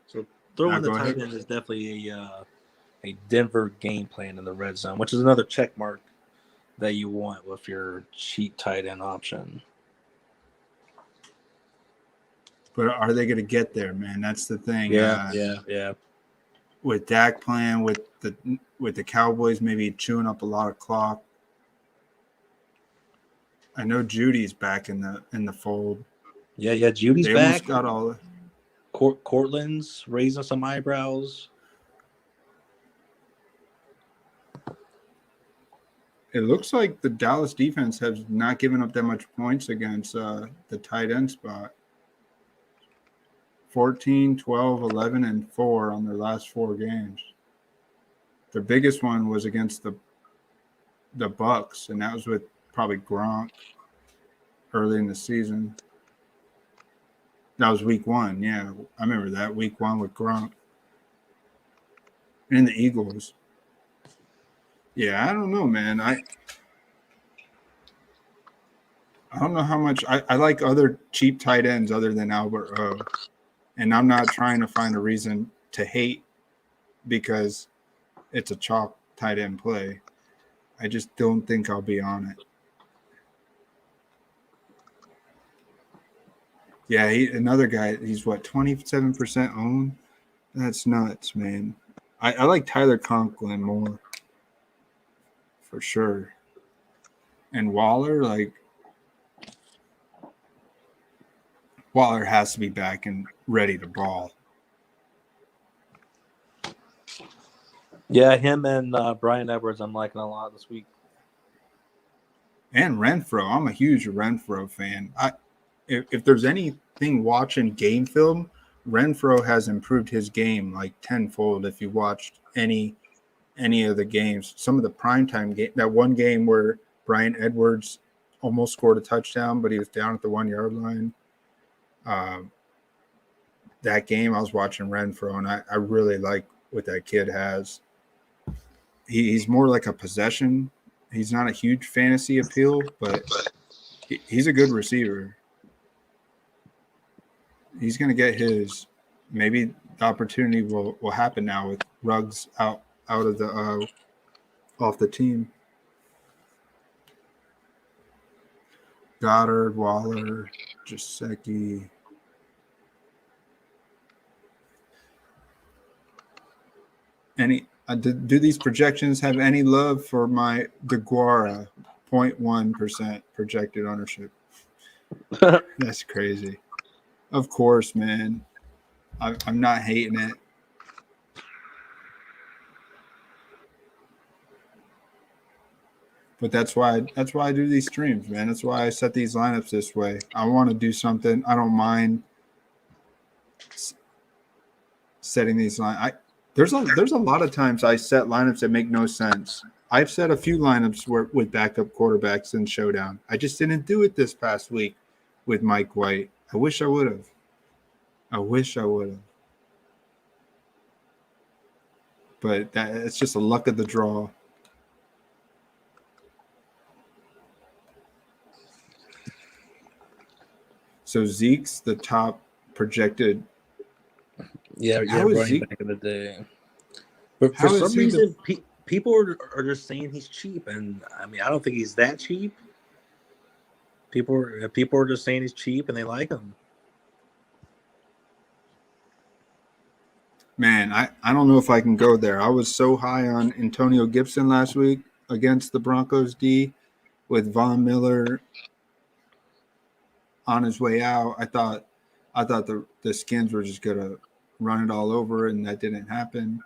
So throwing the tight end is definitely a Denver game plan in the red zone, which is another check mark that you want with your cheap tight end option. But are they going to get there, man? That's the thing. Yeah. With Dak playing, with the Cowboys maybe chewing up a lot of clock. I know Judy's back in the fold. Yeah, Judy's they back. Almost got all. Cortland's raising some eyebrows. It looks like the Dallas defense has not given up that much points against the tight end spot. 14, 12, 11, and 4 on their last 4 games. Their biggest one was against the Bucks, and that was with probably Gronk early in the season. That was week 1. Yeah, I remember that week 1 with Gronk. And the Eagles. Yeah, I don't know, man. I don't know how much I like other cheap tight ends other than Albert O. And I'm not trying to find a reason to hate because it's a chalk tight end play. I just don't think I'll be on it. Yeah, another guy, he's what, 27% owned? That's nuts, man. I like Tyler Conklin more. For sure. And Waller has to be back and ready to ball. Yeah, him and Brian Edwards I'm liking a lot this week. And Renfro. I'm a huge Renfro fan. If there's anything watching game film, Renfro has improved his game like tenfold if you watched any of the games. Some of the primetime game, that one game where Brian Edwards almost scored a touchdown, but he was down at the 1-yard line. That game I was watching Renfro, and I really like what that kid has. He's more like a possession. He's not a huge fantasy appeal, but he's a good receiver. He's going to get his. Maybe the opportunity will happen now with Ruggs out of the off the team. Goddard, Waller, Gesicki. Do these projections have any love for my DeGuara 0.1% projected ownership? That's crazy. Of course, man. I'm not hating it. But that's why I do these streams, man. That's why I set these lineups this way. I want to do something. I don't mind setting these lines. There's a lot of times I set lineups that make no sense. I've set a few lineups with backup quarterbacks in Showdown. I just didn't do it this past week with Mike White. I wish I would have. But it's just a luck of the draw. So Zeke's the top projected. Yeah, running back in the day. But for some reason, people are just saying he's cheap, and I mean, I don't think he's that cheap. People are just saying he's cheap, and they like him. Man, I don't know if I can go there. I was so high on Antonio Gibson last week against the Broncos D with Von Miller on his way out. I thought the Skins were just gonna run it all over, and that didn't happen.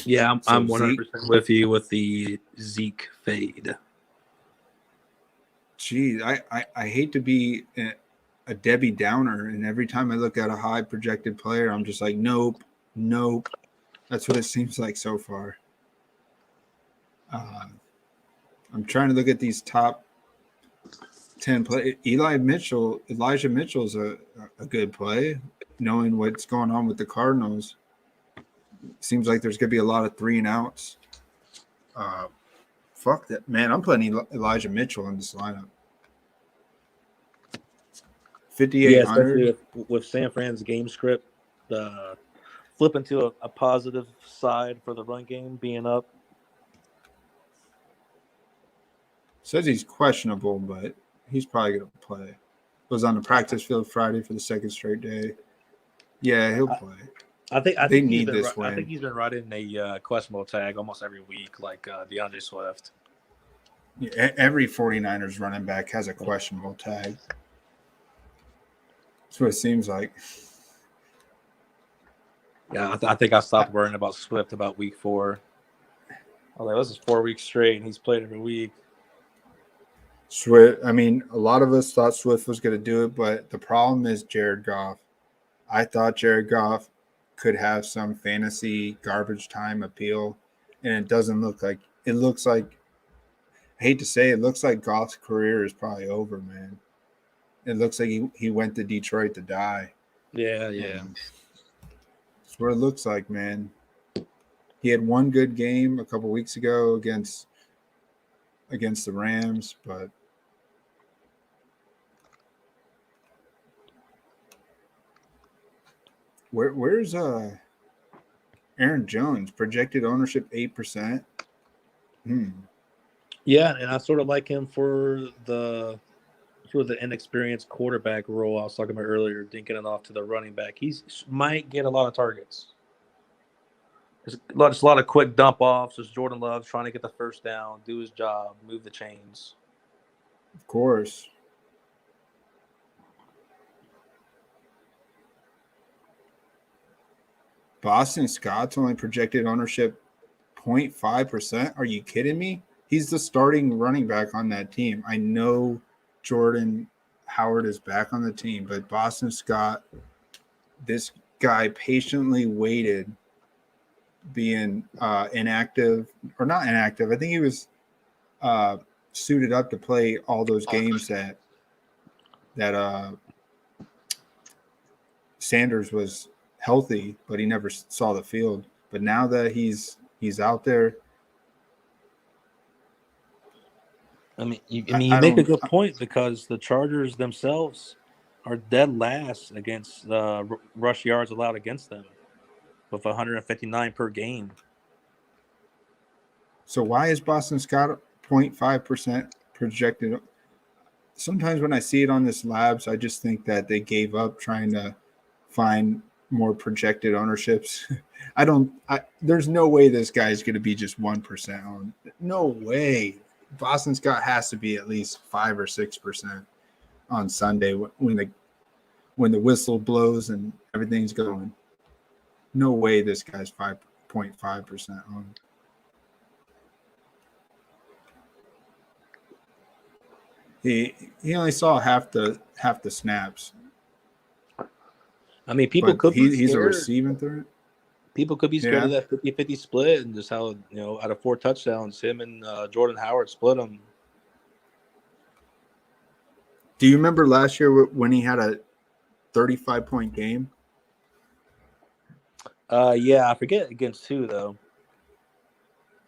Yeah, I'm 100% with you with the Zeke fade. Geez, I hate to be a Debbie Downer, and every time I look at a high projected player, I'm just like, nope. That's what it seems like so far. I'm trying to look at these top 10 play. Elijah Mitchell's a good play, knowing what's going on with the Cardinals. Seems like there's going to be a lot of 3 and outs. Fuck that, man. I'm putting Elijah Mitchell in this lineup. 5,800. Yeah, especially with San Fran's game script flipping to a positive side for the run game being up. Says he's questionable, but he's probably going to play. Was on the practice field Friday for the second straight day. Yeah, he'll play. I think they need this win. I think he's been riding a questionable tag almost every week, like DeAndre Swift. Yeah, every 49ers running back has a questionable tag. That's what it seems like. Yeah, I think I stopped worrying about Swift about week 4. I was like, this is 4 weeks straight, and he's played every week. Swift. I mean, a lot of us thought Swift was going to do it, but the problem is Jared Goff. I thought Jared Goff could have some fantasy garbage time appeal, and it doesn't look like it. Looks like, I hate to say it looks like Goff's career is probably over, man. It looks like he went to Detroit to die. Yeah. That's what it looks like, man. He had one good game a couple weeks ago against the Rams, but where's Aaron Jones? Projected ownership 8%. Yeah, and I sort of like him for the inexperienced quarterback role I was talking about earlier, dinking it off to the running back. He might get a lot of targets. There's a lot of quick dump offs. There's Jordan Love trying to get the first down, do his job, move the chains. Of course. Boston Scott's only projected ownership 0.5%. Are you kidding me? He's the starting running back on that team. I know Jordan Howard is back on the team, but Boston Scott, this guy patiently waited being inactive or not inactive. I think he was suited up to play all those games that Sanders was healthy, but he never saw the field. But now that he's out there, I mean, you make a good point because the Chargers themselves are dead last against rush yards allowed against them with 159 per game. So why is Boston Scott 0.5% projected? Sometimes when I see it on this Labs, I just think that they gave up trying to find more projected ownerships. There's no way this guy's going to be just 1% on. No way. Boston Scott has to be at least 5 or 6% on Sunday when the whistle blows and everything's going. No way this guy's 5.5% on. He only saw half the snaps. I mean, people could be he's a scared. receiving threat. People could be scared of Yeah. that 50-50 split and just how, out of 4 touchdowns, him and Jordan Howard split them. Do you remember last year when he had a 35-point game? Yeah, I forget against who, though.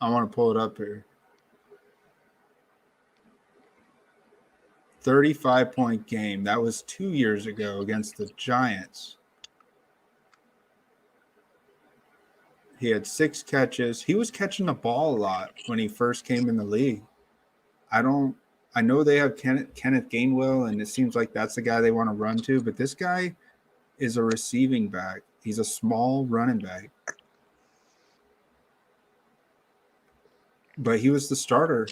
I want to pull it up here. 35-point game. That was 2 years ago against the Giants. He had 6 catches. He was catching the ball a lot when he first came in the league. I know they have Kenneth Gainwell, and it seems like that's the guy they want to run to, but this guy is a receiving back. He's a small running back. But he was the starter.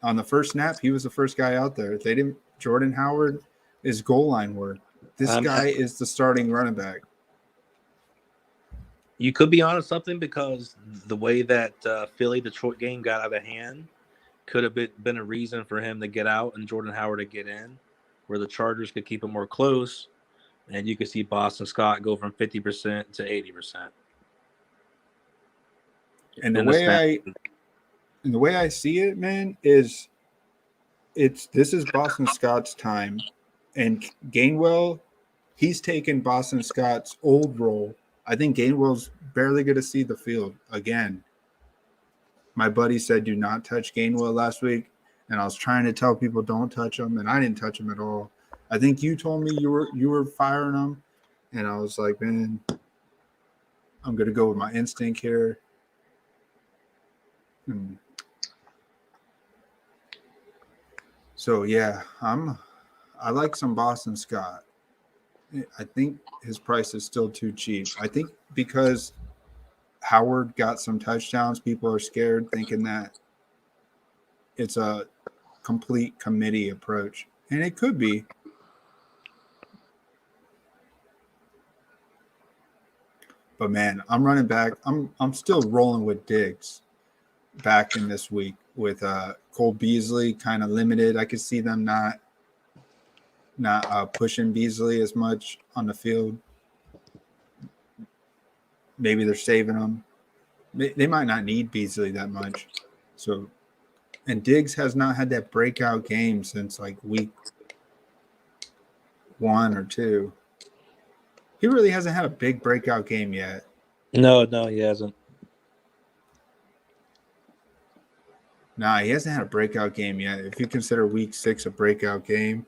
On the first snap, he was the first guy out there. Jordan Howard is goal line work. This guy is the starting running back. You could be onto something because the way that Philly-Detroit game got out of hand could have been a reason for him to get out and Jordan Howard to get in, where the Chargers could keep it more close, and you could see Boston Scott go from 50% to 80%. And the way I see it, man, is this is Boston Scott's time, and Gainwell, he's taken Boston Scott's old role. I think Gainwell's barely going to see the field again. My buddy said, "Do not touch Gainwell" last week, and I was trying to tell people don't touch him, and I didn't touch him at all. I think you told me you were firing him, and I was like, man, I'm going to go with my instinct here. So yeah, I like some Boston Scott. I think his price is still too cheap. I think because Howard got some touchdowns, people are scared, thinking that it's a complete committee approach, and it could be. But man, I'm running back. I'm still rolling with Diggs back in this week with Cole Beasley kind of limited. I could see them not pushing Beasley as much on the field. Maybe they're saving him. They might not need Beasley that much. So, and Diggs has not had that breakout game since like week 1 or 2. He really hasn't had a big breakout game yet. No, he hasn't. Nah, he hasn't had a breakout game yet. If you consider week 6 a breakout game,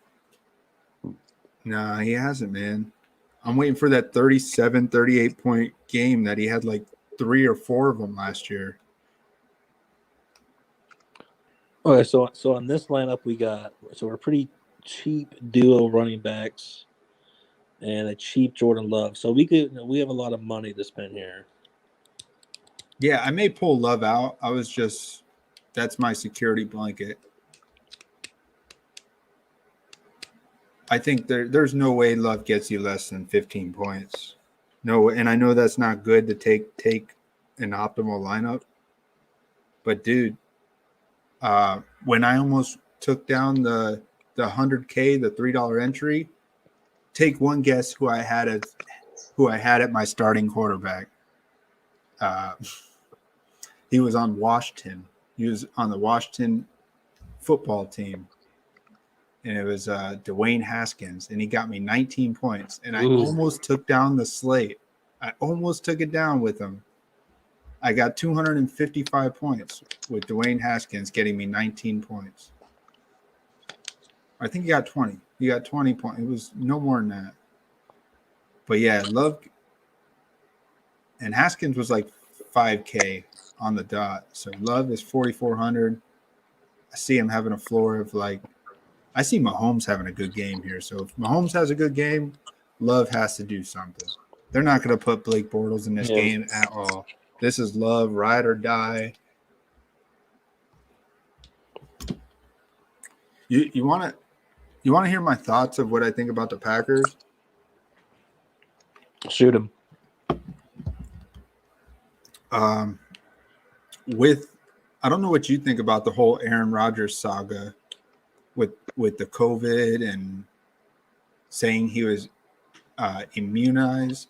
nah, he hasn't, man. I'm waiting for that 37, 38-point game that he had like 3 or 4 of them last year. Okay, so on this lineup we're pretty cheap duo running backs and a cheap Jordan Love. So we have a lot of money to spend here. Yeah, I may pull Love out. That's my security blanket. I think there's no way Love gets you less than 15 points. No, and I know that's not good to take an optimal lineup. But dude, when I almost took down the 100K, the $3 entry, take one guess who I had at my starting quarterback. He was on Washington. He was on the Washington football team. And it was Dwayne Haskins, and he got me 19 points. And I almost took down the slate. I almost took it down with him. I got 255 points with Dwayne Haskins getting me 19 points. I think he got 20. He got 20 points. It was no more than that. But yeah, Love and Haskins was like 5K on the dot. So Love is 4,400. I see him having a floor of like, I see Mahomes having a good game here. So if Mahomes has a good game, Love has to do something. They're not going to put Blake Bortles in this game at all. This is Love, ride or die. You want to hear my thoughts of what I think about the Packers? Shoot him. I don't know what you think about the whole Aaron Rodgers saga with the COVID and saying he was immunized.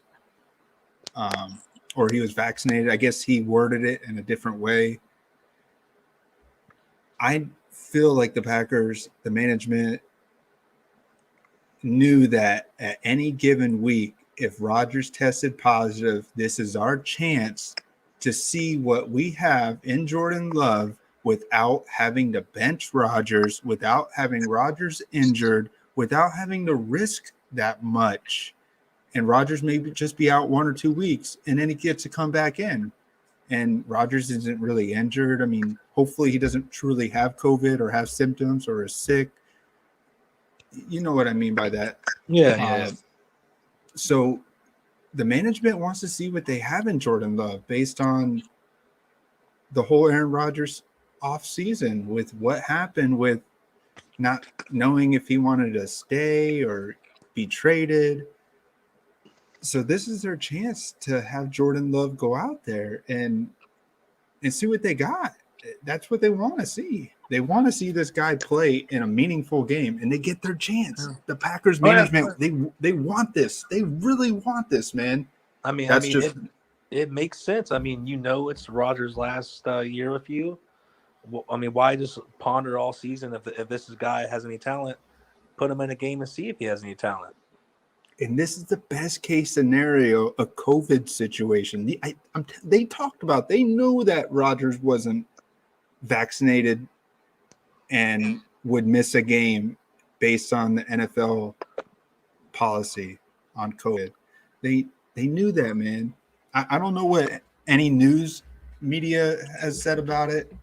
or he was vaccinated. I guess he worded it in a different way. I feel like the Packers, the management, knew that at any given week, if Rodgers tested positive, this is our chance to see what we have in Jordan Love without having to bench Rodgers, without having Rodgers injured, without having to risk that much. And Rodgers may just be out 1 or 2 weeks, and then he gets to come back in. And Rodgers isn't really injured. I mean, hopefully he doesn't truly have COVID or have symptoms or is sick. You know what I mean by that. Yeah. So the management wants to see what they have in Jordan Love based on the whole Aaron Rodgers offseason, with what happened with not knowing if he wanted to stay or be traded. So this is their chance to have Jordan Love go out there and see what they got. That's what they want to see. They want to see this guy play in a meaningful game, and they get their chance. The Packers management, they want this. They really want this, man. I mean, it makes sense. I mean, it's Rodgers' last year with you. Well, I mean, why just ponder all season if this guy has any talent? Put him in a game and see if he has any talent. And this is the best case scenario, a COVID situation. They talked about, they knew that Rodgers wasn't vaccinated and would miss a game based on the NFL policy on COVID. They knew that, man. I don't know what any news media has said about it.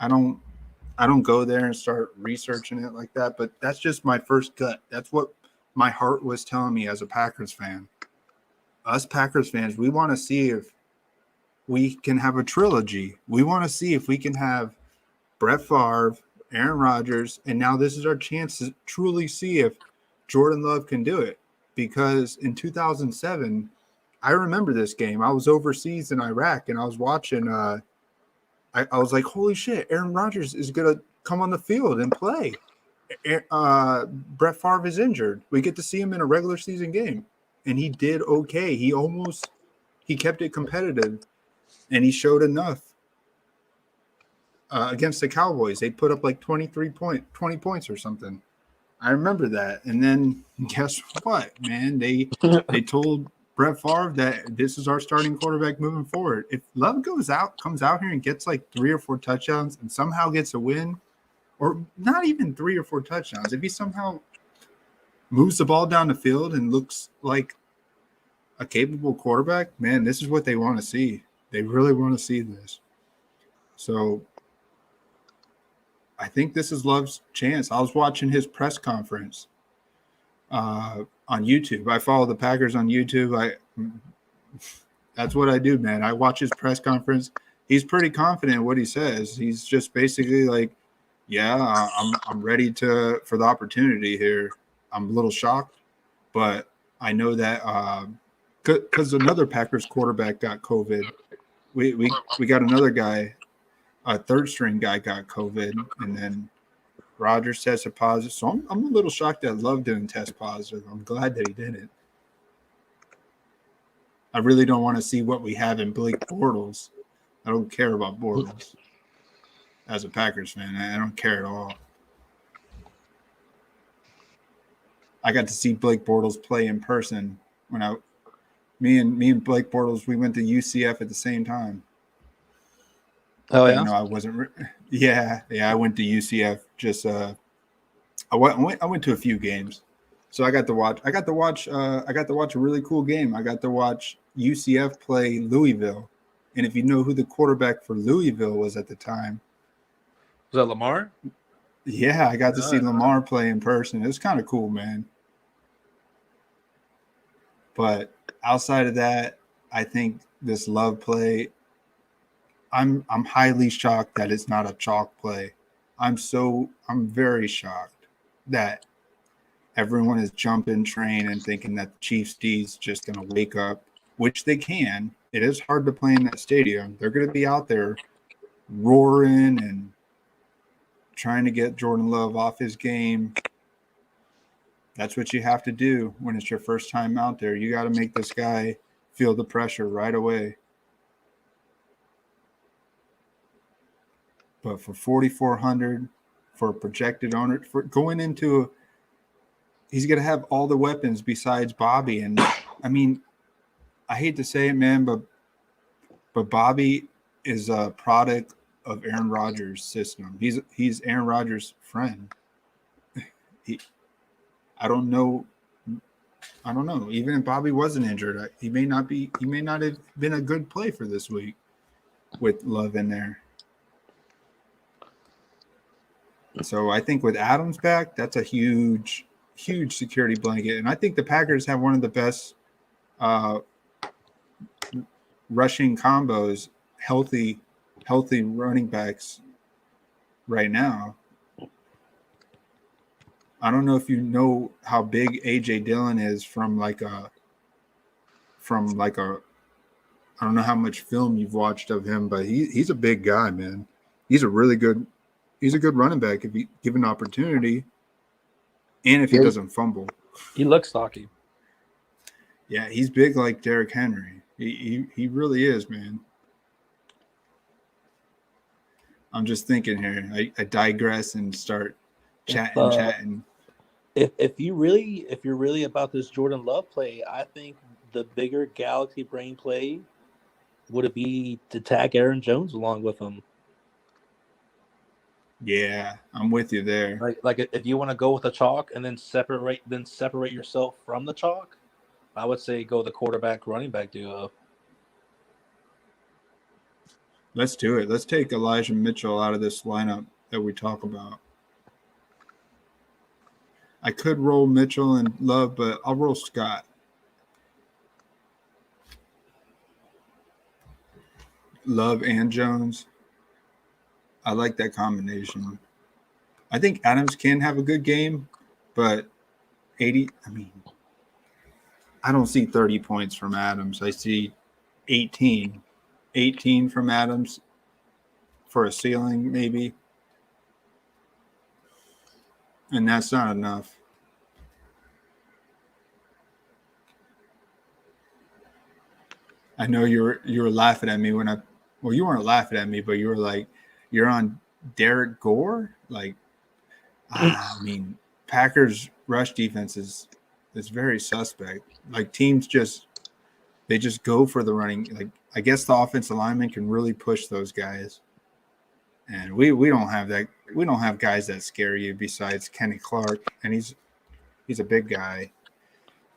I don't go there and start researching it like that, but that's just my first gut. That's what my heart was telling me as a Packers fan. Us Packers fans, we want to see if we can have a trilogy. We want to see if we can have Brett Favre, Aaron Rodgers, and now this is our chance to truly see if Jordan Love can do it. Because in 2007, I remember this game. I was overseas in Iraq, and I was watching. I was like, holy shit, Aaron Rodgers is going to come on the field and play. Brett Favre is injured. We get to see him in a regular season game, and he did okay. He kept it competitive, and he showed enough. Against the Cowboys, they put up like 20 points or something. I remember that. And then guess what, man? They told Brett Favre that this is our starting quarterback moving forward. If Love comes out here and gets like 3 or 4 touchdowns and somehow gets a win, or not even 3 or 4 touchdowns, if he somehow moves the ball down the field and looks like a capable quarterback, man, this is what they want to see. They really want to see this. So I think this is Love's chance. I was watching his press conference on YouTube. I follow the Packers on YouTube. That's what I do, man. I watch his press conference. He's pretty confident in what he says. He's just basically like, yeah, I'm ready for the opportunity here. I'm a little shocked, but I know that because another Packers quarterback got COVID. We got another guy, a third string guy got COVID, and then Rodgers tested positive. So I'm a little shocked that Love didn't test positive. I'm glad that he didn't. I really don't want to see what we have in Blake Bortles. I don't care about Bortles. As a Packers fan, I don't care at all. I got to see Blake Bortles play in person when me and Blake Bortles, we went to UCF at the same time. Oh yeah, I wasn't. Yeah, I went to UCF. Just I went to a few games, so I got to watch a really cool game. I got to watch UCF play Louisville, and if you know who the quarterback for Louisville was at the time, was that Lamar? Yeah, I got to see Lamar play in person. It was kind of cool, man. But outside of that, I think this Love play, I'm highly shocked that it's not a chalk play. I'm very shocked that everyone is jumping train and thinking that the Chiefs D's just going to wake up, which they can. It is hard to play in that stadium. They're going to be out there roaring and trying to get Jordan Love off his game. That's what you have to do when it's your first time out there. You got to make this guy feel the pressure right away. but for 4,400 for a projected owner, for going into, he's gonna have all the weapons besides Bobby. And I mean, I hate to say it, man, but Bobby is a product of Aaron Rodgers' system. He's Aaron Rodgers' friend. He, I don't know. I don't know. Even if Bobby wasn't injured, he may not be. He may not have been a good play for this week with Love in there. So I think with Adams back, that's a huge security blanket. And I think the Packers have one of the best rushing combos, healthy running backs right now. I don't know if you know how big AJ Dillon is from like a I don't know how much film you've watched of him, but he's a big guy, man. He's a good running back if he given opportunity and if he doesn't fumble. He looks stocky. Yeah, he's big like Derrick Henry. He really is, man. I'm just thinking here. I digress and start chatting. If you're really about this Jordan Love play, I think the bigger galaxy brain play would it be to tag Aaron Jones along with him. Yeah, I'm with you there. Like if you want to go with the chalk and then separate yourself from the chalk, I would say go the quarterback running back duo. Let's do it. Let's take Elijah Mitchell out of this lineup that we talk about. I could roll Mitchell and Love, but I'll roll Scott. Love and Jones. I like that combination. I think Adams can have a good game, but 80, I mean, I don't see 30 points from Adams. I see 18. 18 from Adams for a ceiling, maybe. And that's not enough. I know you were laughing at me when you weren't laughing at me, but you were like, you're on Derek Gore? Like, I mean, Packers rush defense is very suspect. Like teams just go for the running. Like I guess the offensive lineman can really push those guys. And we don't have that. We don't have guys that scare you besides Kenny Clark, and he's a big guy.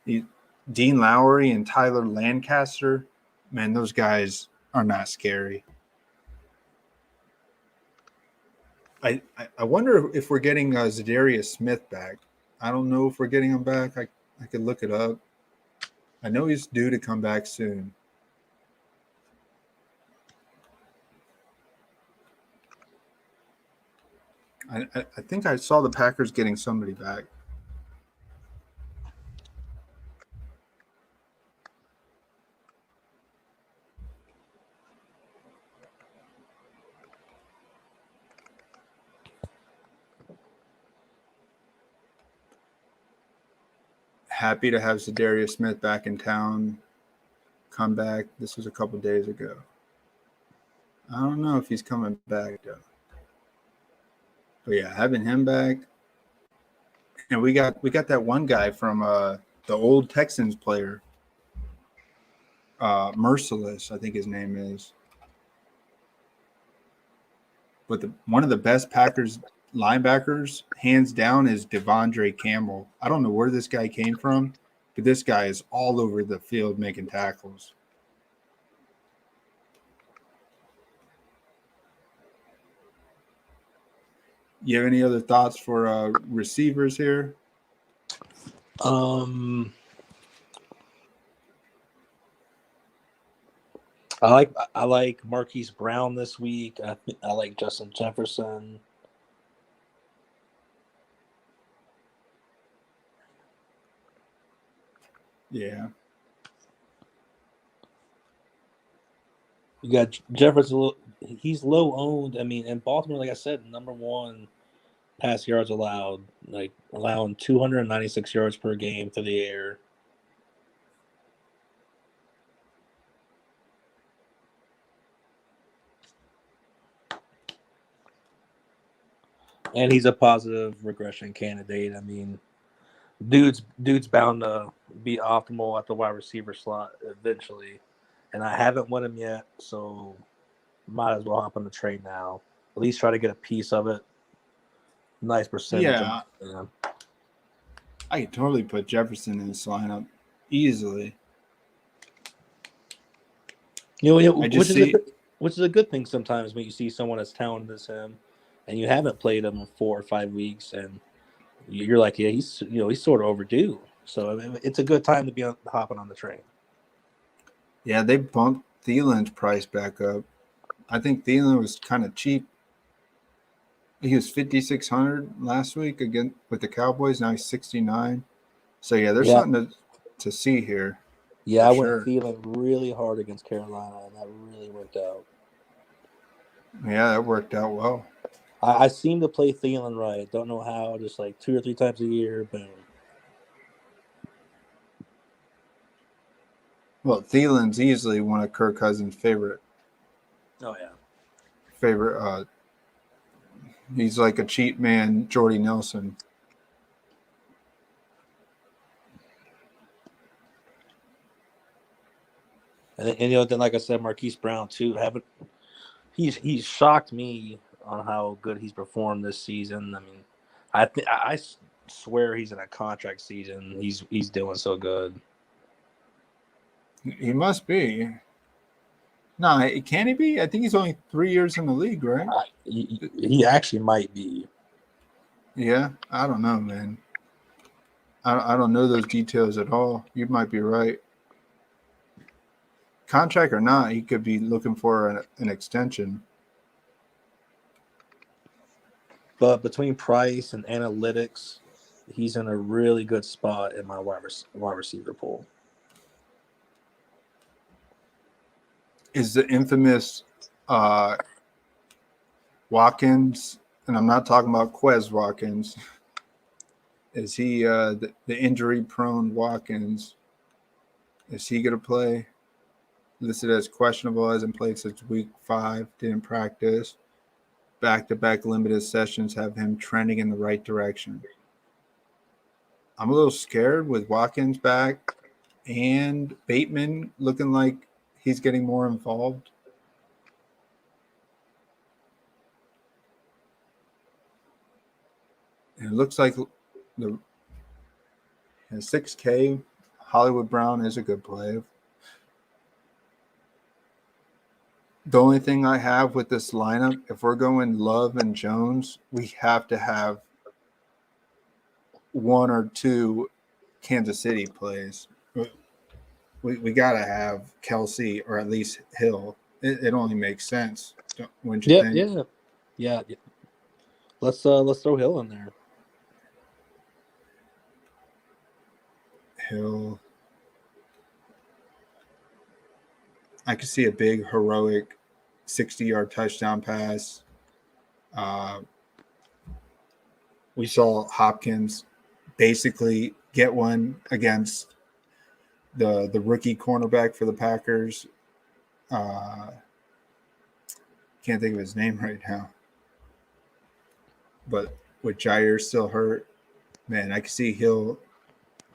Dean Lowry and Tyler Lancaster, man, those guys are not scary. I wonder if we're getting Zadarius Smith back. I don't know if we're getting him back. I could look it up. I know he's due to come back soon. I think I saw the Packers getting somebody back. Happy to have Zadarius Smith back in town. Come back. This was a couple days ago. I don't know if he's coming back though. But yeah, having him back. And we got that one guy from the old Texans player. Merciless, I think his name is. But one of the best Packers linebackers, hands down, is Devondre Campbell. I don't know where this guy came from, but this guy is all over the field making tackles. You have any other thoughts for receivers here? I like Marquise Brown this week. I like Justin Jefferson. Yeah. You got Jefferson. He's low owned. I mean, in Baltimore, like I said, number one pass yards allowed, like allowing 296 yards per game through the air. And he's a positive regression candidate. I mean, dude's bound to be optimal at the wide receiver slot eventually. And I haven't won him yet, so might as well hop on the train now. At least try to get a piece of it. Nice percentage. Yeah, I could totally put Jefferson in this lineup easily. I Which just is see, which is a good thing sometimes when you see someone as talented as him, and you haven't played him in 4 or 5 weeks, and you're like, yeah, he's sort of overdue. So I mean, it's a good time to be hopping on the train. yeah, they bumped Thielen's price back up. I think Thielen was kind of cheap. He was 5,600 last week again with the Cowboys. Now he's 69. So yeah, there's Yeah, something to see here. yeah, For I went sure. feeling really hard against Carolina, and that really worked out. Yeah, that worked out well. I seem to play Thielen right. Don't know how. Just like 2 or 3 times a year, boom. Well, Thielen's easily one of Kirk Cousins' favorite. Oh yeah. He's like a cheap man, Jordy Nelson. And then like I said, Marquise Brown too. He's shocked me on how good he's performed this season. I mean, I swear he's in a contract season. He's doing so good. He must be. No, can he be? I think he's only 3 years in the league, right? He actually might be. Yeah, I don't know, man. I don't know those details at all. You might be right. Contract or not, he could be looking for an extension. But between price and analytics, he's in a really good spot in my wide receiver pool. Is the infamous Watkins, and I'm not talking about Quez Watkins. Is he the injury-prone Watkins? Is he going to play? Listed as questionable, hasn't played since week 5, didn't practice. Back-to-back limited sessions have him trending in the right direction. I'm a little scared with Watkins back and Bateman looking like he's getting more involved. And it looks like the 6K Hollywood Brown is a good play. The only thing I have with this lineup, if we're going Love and Jones, we have to have 1 or 2 Kansas City plays. We got to have Kelsey or at least Hill. It only makes sense, wouldn't you think? Yeah. Let's throw Hill in there. Hill. I could see a big heroic 60-yard touchdown pass. We saw Hopkins basically get one against the rookie cornerback for the Packers. Can't think of his name right now. But with Jair still hurt, man, I could see Hill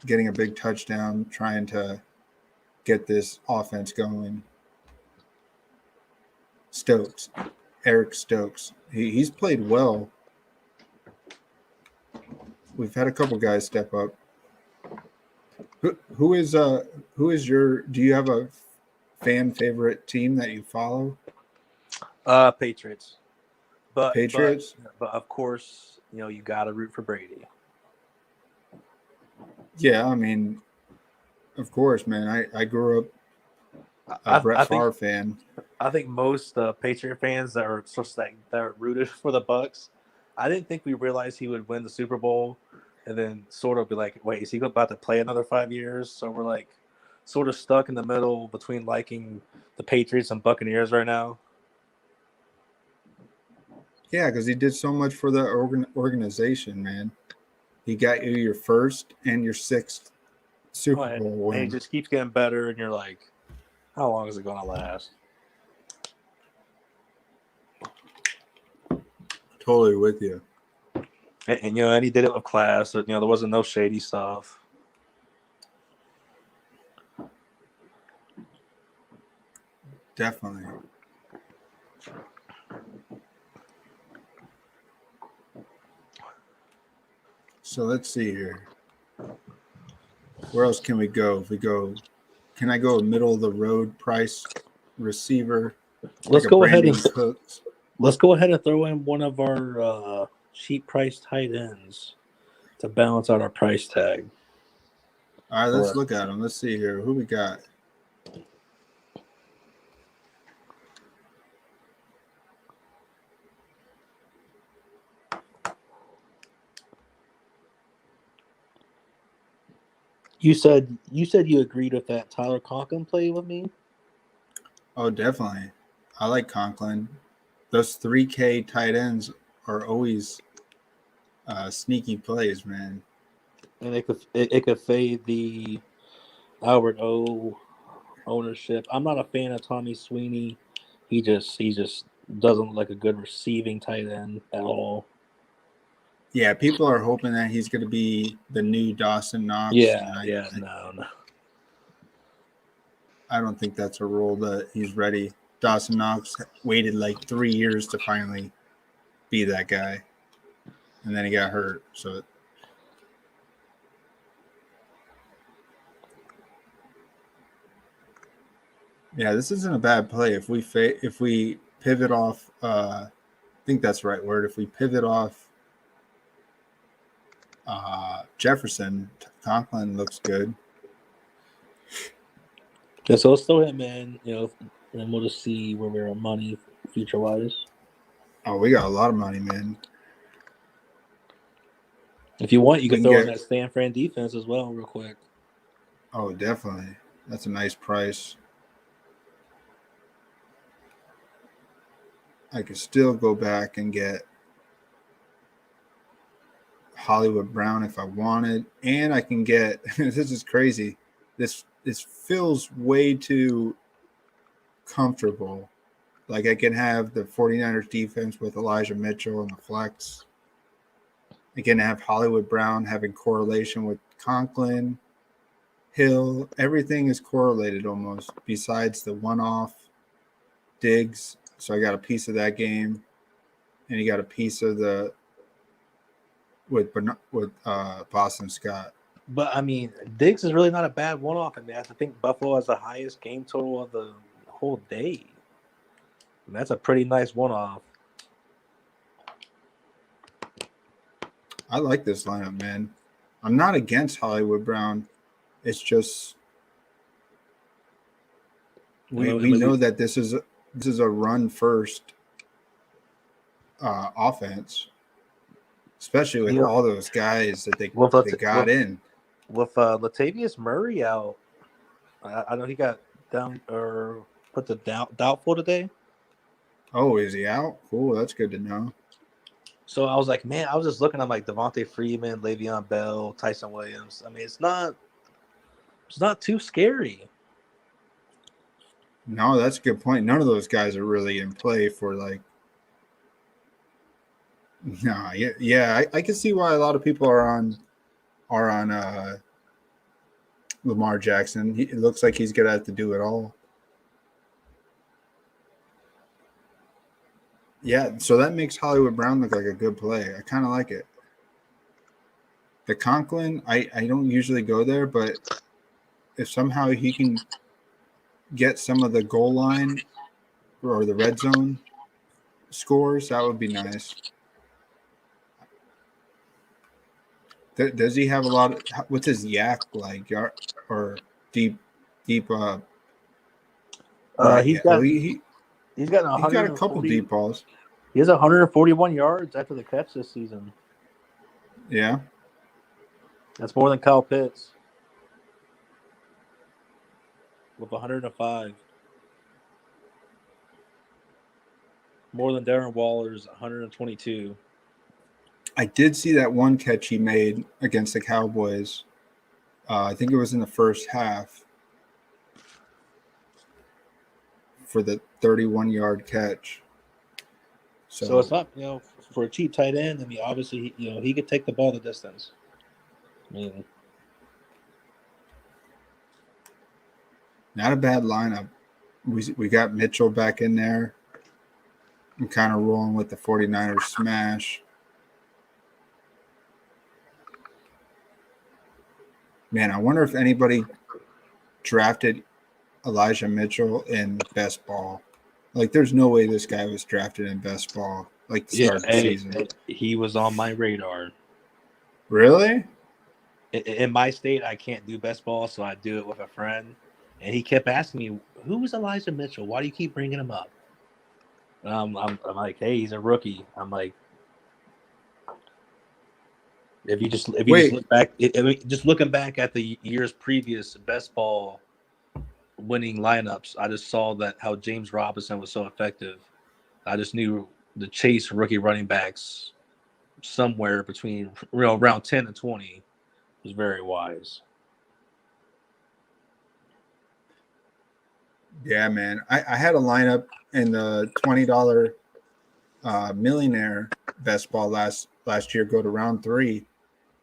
getting a big touchdown, trying to get this offense going. Stokes, Eric Stokes. He's played well. We've had a couple guys step up. Who is your? Do you have a fan favorite team that you follow? Patriots. But Patriots. But of course, you got to root for Brady. Yeah, I mean, of course, man. I grew up a Brett Favre fan. I think most Patriot fans that are rooted for the Bucks, I didn't think we realized he would win the Super Bowl, and then sort of be like, wait, is he about to play another 5 years? So we're like, sort of stuck in the middle between liking the Patriots and Buccaneers right now. Yeah, because he did so much for the organization, man. He got you your first and your 6th Super Bowl win. And he just keeps getting better, and you're like, how long is it going to last? Totally with you. And and he did it with class. There wasn't no shady stuff. Definitely. So let's see here. Where else can we go? Can I go a middle of the road price receiver? Let's like go ahead and Cooks? throw in one of our cheap price tight ends to balance out our price tag. All right, let's look at them. Let's see here. Who we got? You said you agreed with that Tyler Conklin play with me? Oh, definitely. I like Conklin. Those 3K tight ends are always sneaky plays, man. And it could fade the Albert O ownership. I'm not a fan of Tommy Sweeney. He just doesn't look like a good receiving tight end at all. Yeah, people are hoping that he's going to be the new Dawson Knox. No. I don't think that's a role that he's ready. Dawson Knox waited like 3 years to finally be that guy, and then he got hurt. So, yeah, this isn't a bad play. If we pivot off, I think that's the right word. If we pivot off Jefferson, Conklin looks good. Yeah, so let's throw him in, and we'll just see where we're on money future wise. Oh, we got a lot of money, man. If you want, you can throw in that San Fran defense as well, real quick. Oh, definitely. That's a nice price. I could still go back and get Hollywood Brown if I wanted, and I can get this is crazy. This feels way too comfortable. Like I can have the 49ers defense with Elijah Mitchell and the flex. I can have Hollywood Brown having correlation with Conklin, Hill. Everything is correlated almost besides the one-off Diggs. So I got a piece of that game, and you got a piece of the with Boston Scott. But I mean, Diggs is really not a bad one-off. I mean, I think Buffalo has the highest game total of the whole day. And that's a pretty nice one-off. I like this lineup, man. I'm not against Hollywood Brown. It's just we know that this is a run first offense, especially with all those guys that they got in. With Latavius Murray out, I know he got down or put to doubtful today. Oh, is he out? Cool, that's good to know. So I was like, man, I was just looking at like Devontae Freeman, Le'Veon Bell, Tyson Williams. I mean, it's not too scary. No, that's a good point. None of those guys are really in play for like. No, yeah, I can see why a lot of people are on Lamar Jackson. It looks like he's gonna have to do it all. Yeah, so that makes Hollywood Brown look like a good play. I kind of like it. The Conklin, I don't usually go there, but if somehow he can get some of the goal line or the red zone scores, that would be nice. Does he have a lot of – what's his yak like or deep he's got a couple deep balls. He has 141 yards after the catch this season. Yeah. That's more than Kyle Pitts with 105. More than Darren Waller's 122. I did see that one catch he made against the Cowboys. I think it was in the first half for the 31-yard catch. So So it's up, for a cheap tight end. I mean, obviously, he could take the ball the distance. I mean, not a bad lineup. We got Mitchell back in there. I'm kind of rolling with the 49ers smash. Man, I wonder if anybody drafted Elijah Mitchell in best ball. Like, there's no way this guy was drafted in best ball, like the start of the season. he was on my radar. Really? In my state, I can't do best ball, so I do it with a friend. And he kept asking me, "Who is Elijah Mitchell? Why do you keep bringing him up?" And I'm like, "Hey, he's a rookie." I'm like, if you just look back, just looking back at the years previous best ball winning lineups, I just saw that how James Robinson was so effective. I just knew the chase rookie running backs somewhere between around 10 and 20 was very wise. Yeah, man. I had a lineup in the $20 millionaire best ball last year go to round 3,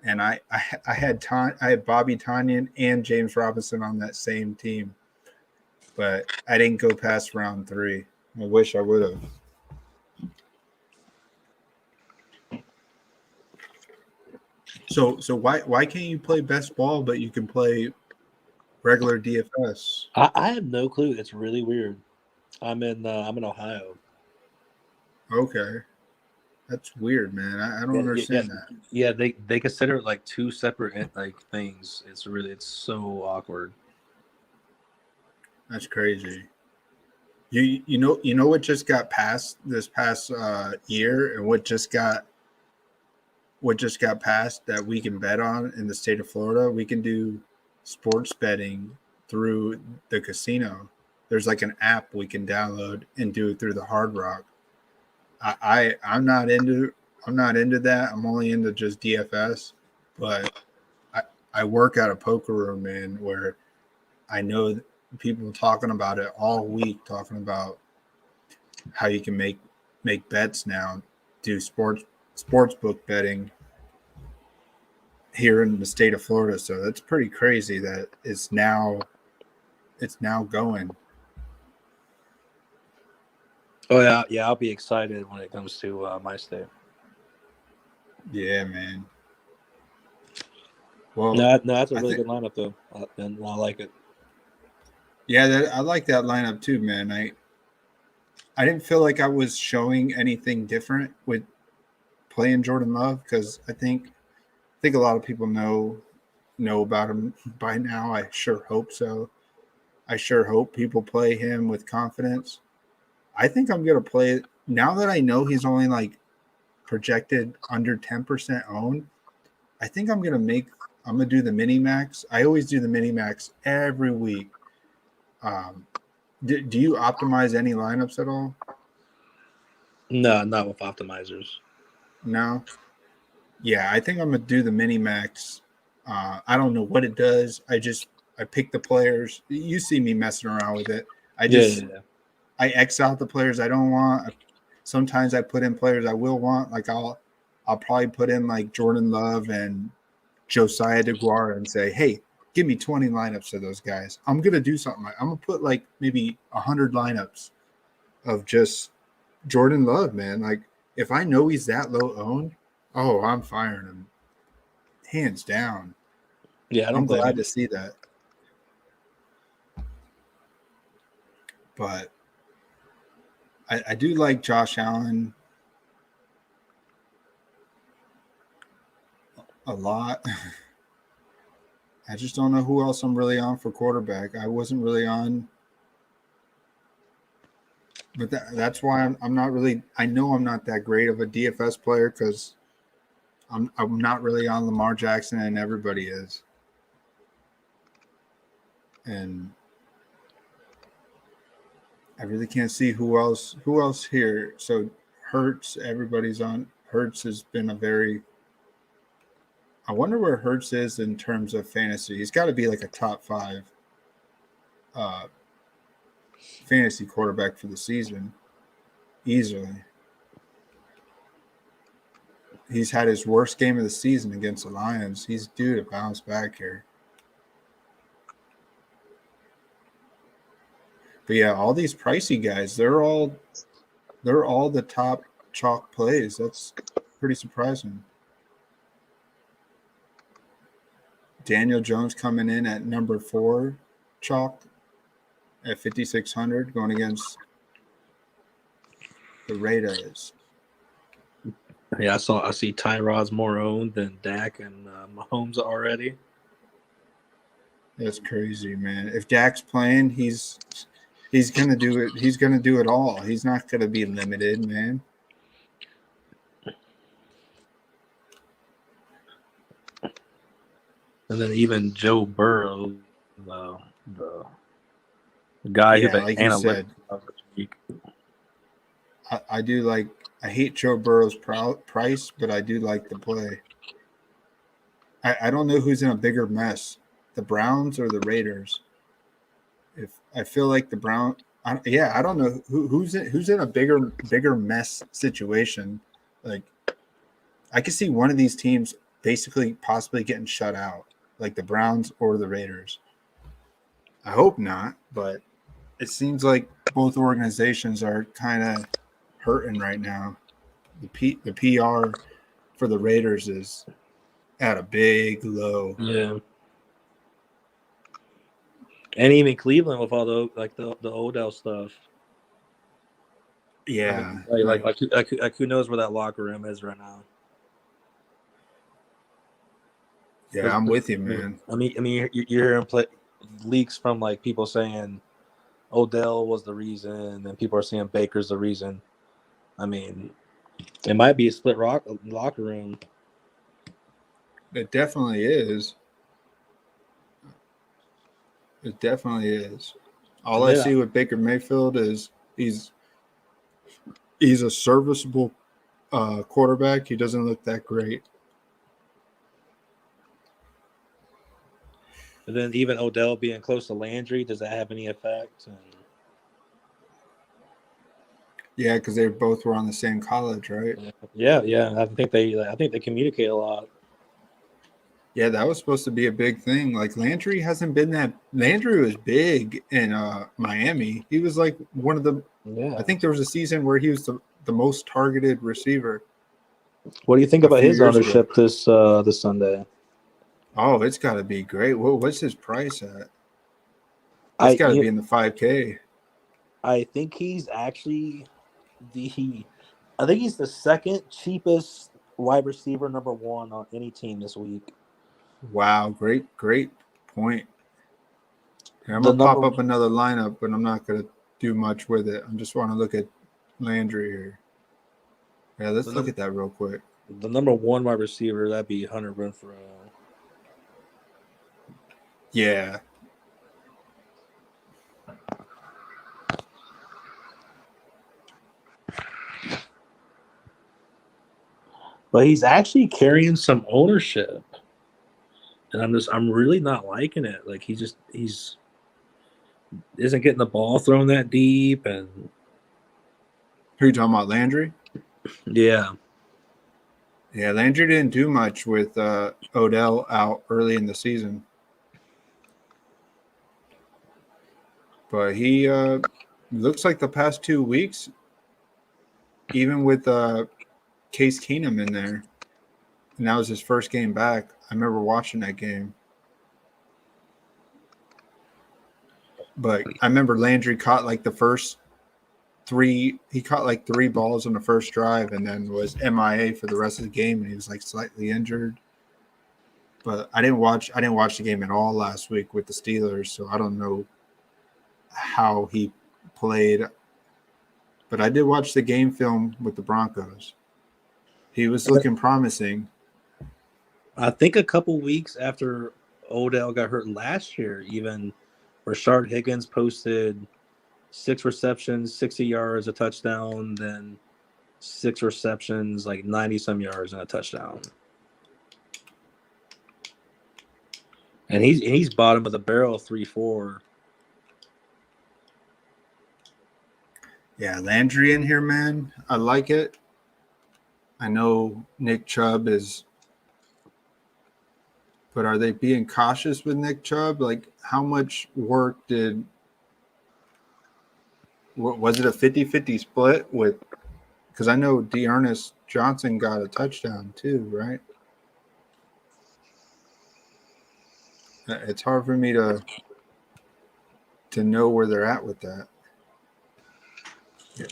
and I had Bobby Tonyan and James Robinson on that same team, but I didn't go past round 3. I wish I would have. So why can't you play best ball but you can play regular DFS? I have no clue. It's really weird. I'm in Ohio. Okay, that's weird, man. I don't understand that. Yeah. They consider it like two separate like things. It's so awkward. That's crazy. You know what just got passed this past year, and what just got passed that we can bet on in the state of Florida? We can do sports betting through the casino. There's like an app we can download and do it through the Hard Rock. I'm not into that. I'm only into just DFS, but I work at a poker room, man, where I know people talking about it all week, talking about how you can make bets now, do sports book betting here in the state of Florida. So that's pretty crazy that it's now going. Oh yeah. I'll be excited when it comes to my state. Yeah, man. Well, No, that's a really good lineup though, and I like it. Yeah, I like that lineup too, man. I didn't feel like I was showing anything different with playing Jordan Love because I think a lot of people know about him by now. I sure hope so. I sure hope people play him with confidence. I think I'm gonna play now that I know he's only like projected under 10% owned. I think I'm gonna do the mini max. I always do the mini max every week. Do you optimize any lineups at all? No, not with optimizers. No. Yeah, I think I'm gonna do the mini max. I don't know what it does. I pick the players. You see me messing around with it. Yeah. I X out the players I don't want. Sometimes I put in players I will want. Like I'll probably put in like Jordan Love and Josiah DeGuara and say, hey, give me 20 lineups of those guys. I'm gonna do something. I'm gonna put like maybe 100 lineups of just Jordan Love, man. Like if I know he's that low owned, oh, I'm firing him hands down. Yeah, I don't I'm blame glad you. to see that. But I do like Josh Allen a lot. I just don't know who else I'm really on for quarterback. I wasn't really on, but that's why I'm not really. I know I'm not that great of a DFS player because I'm not really on Lamar Jackson, and everybody is. And I really can't see who else here. So Hurts, everybody's on. Hurts has been a very. I wonder where Hurts is in terms of fantasy. He's got to be like a top 5 uh, fantasy quarterback for the season, easily. he's had his worst game of the season against the Lions. He's due to bounce back here. But yeah, all these pricey guys, they're all the top chalk plays. That's pretty surprising. Daniel Jones coming in at number 4 chalk at 5,600 going against the Raiders. Yeah, I see Tyrod's more owned than Dak and Mahomes already. That's crazy, man. If Dak's playing, he's gonna do it. He's gonna do it all. He's not gonna be limited, man. And then even Joe Burrow, the guy who Yeah, the like you said, I do like. I hate Joe Burrow's price, but I do like the play. I don't know who's in a bigger mess, the Browns or the Raiders. If I feel like the Brown, I don't know who's in a bigger mess situation. Like I could see one of these teams basically possibly getting shut out, like the Browns or the Raiders. I hope not, but it seems like both organizations are kind of hurting right now. The PR for the Raiders is at a big low. Yeah. And even Cleveland with all the Odell stuff. Yeah. I mean, like who knows where that locker room is right now? Yeah, I'm with you, man. I mean, you're hearing leaks from like people saying Odell was the reason, and people are saying Baker's the reason. I mean, it might be a split locker room. It definitely is. It definitely is. All I see with Baker Mayfield is he's a serviceable quarterback. He doesn't look that great. And then even Odell being close to Landry, does that have any effect? Yeah, because they both were on the same college, right? Yeah. I think they communicate a lot. Yeah, that was supposed to be a big thing. Like Landry hasn't been that. Landry was big in Miami. He was like one of the. Yeah. I think there was a season where he was the most targeted receiver. What do you think about his ownership this Sunday? Oh, it's got to be great. What's his price at? It's got to be in the 5K. I think he's actually I think he's the second cheapest wide receiver number 1 on any team this week. Wow, great point. Here, I'm going to pop up another lineup, but I'm not going to do much with it. I just want to look at Landry here. Yeah, let's look at that real quick. The number 1 wide receiver, that'd be Hunter Renfrow. Yeah. But he's actually carrying some ownership. And I'm really not liking it. Like he's isn't getting the ball thrown that deep. And who are you talking about, Landry? Yeah. Yeah, Landry didn't do much with Odell out early in the season. But he looks like the past 2 weeks, even with Case Keenum in there, and that was his first game back. I remember watching that game. But I remember Landry caught like the first 3. He caught like 3 balls on the first drive and then was MIA for the rest of the game, and he was like slightly injured. But I didn't watch the game at all last week with the Steelers, so I don't know how he played. But I did watch the game film with the Broncos. He was looking promising. I think a couple weeks after Odell got hurt last year, even Rashard Higgins posted 6 receptions, 60 yards, a touchdown, then 6 receptions, like 90-some yards and a touchdown. And he's bottom of the barrel 3-4. Yeah, Landry in here, man. I like it. I know Nick Chubb is, but are they being cautious with Nick Chubb? Like, how much work was it a 50-50 split with, because I know Dearness Johnson got a touchdown too, right? It's hard for me to know where they're at with that. Yeah,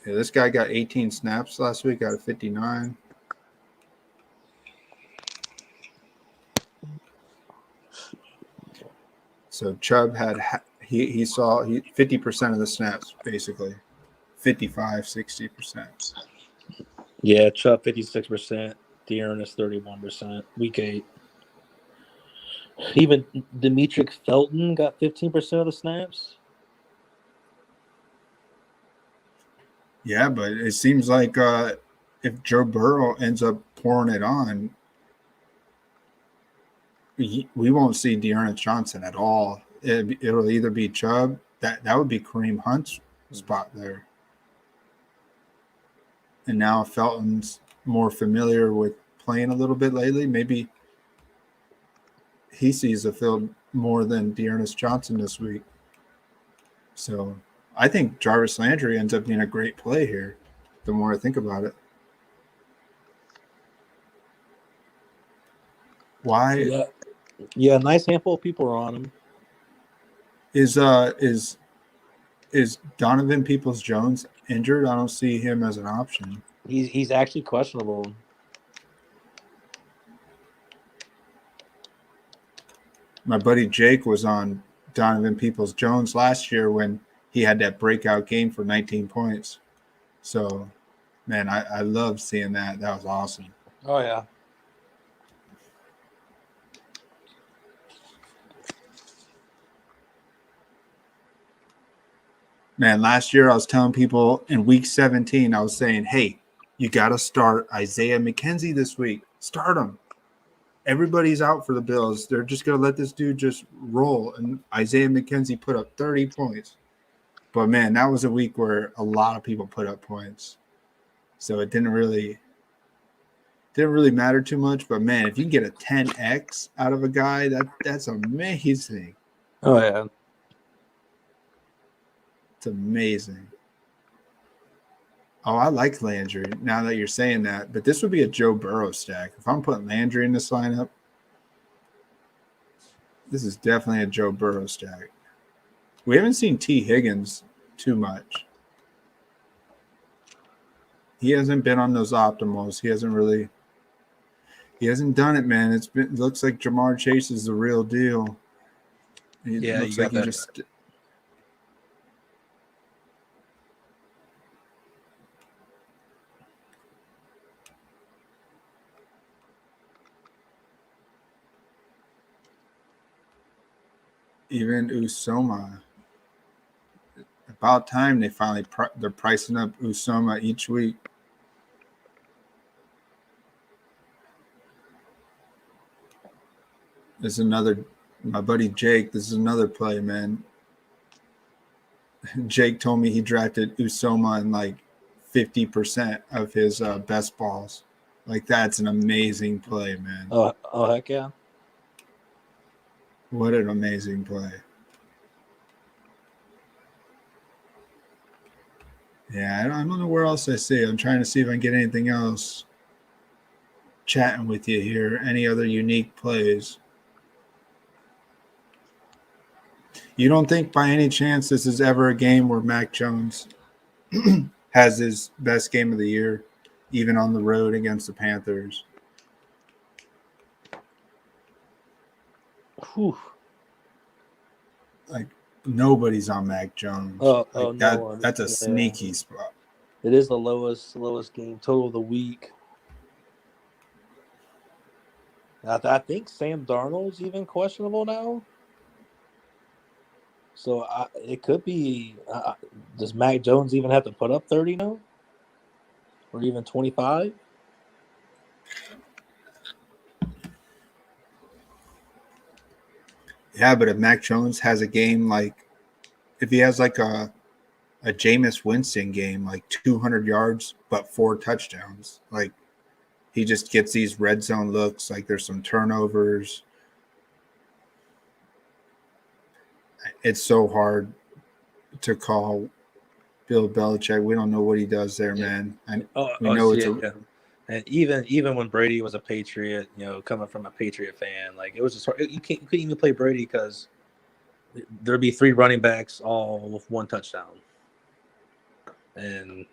this guy got 18 snaps last week out of 59. So Chubb had he saw 50% of the snaps, basically 55-60%. Yeah, Chubb 56%, Dearness 31%. Week 8. Even Demetric Felton got 15% of the snaps. Yeah, but it seems like if Joe Burrow ends up pouring it on, we won't see Dearness Johnson at all. It'll either be Chubb. That would be Kareem Hunt's spot there. And now Felton's more familiar with playing a little bit lately. Maybe he sees the field more than Dearness Johnson this week. So I think Jarvis Landry ends up being a great play here, the more I think about it. Why? Yeah, a nice handful of people are on him. Is Donovan Peoples-Jones injured? I don't see him as an option. He's actually questionable. My buddy Jake was on Donovan Peoples-Jones last year when he had that breakout game for 19 points. So, man, I love seeing that. That was awesome. Oh, yeah. Man, last year I was telling people in week 17, I was saying, hey, you got to start Isaiah McKenzie this week. Start him. Everybody's out for the Bills. They're just going to let this dude just roll. And Isaiah McKenzie put up 30 points. But, man, that was a week where a lot of people put up points. So it didn't really matter too much. But, man, if you can get a 10x out of a guy, that's amazing. Oh, yeah. It's amazing. Oh, I like Landry now that you're saying that. But this would be a Joe Burrow stack. If I'm putting Landry in this lineup, this is definitely a Joe Burrow stack. We haven't seen T. Higgins too much. He hasn't been on those optimals. He hasn't done it, man. It looks like Jamar Chase is the real deal. It looks like he just. Even Usoma. About time they're pricing up Usoma each week. There's my buddy Jake. This is another play, man. Jake told me he drafted Usoma in like 50% of his best balls. Like, that's an amazing play, man. Oh, heck yeah. What an amazing play. Yeah, I don't know where else I see. I'm trying to see if I can get anything else chatting with you here. Any other unique plays? You don't think by any chance this is ever a game where Mac Jones has his best game of the year, even on the road against the Panthers? Whew. Like, nobody's on Mac Jones. That's a sneaky spot. It is the lowest game total of the week. I think Sam Darnold's even questionable now. So it could be. Does Mac Jones even have to put up 30 now, or even 25? Yeah, but if Mac Jones has a game if he has like a a Jameis Winston game, like 200 yards but 4 touchdowns. Like he just gets these red zone looks. Like there's some turnovers. It's so hard to call Bill Belichick. We don't know what he does there, man. And we know it's yeah. And even when Brady was a Patriot, coming from a Patriot fan, like it was just hard. You couldn't even play Brady because there'd be 3 running backs all with 1 touchdown. And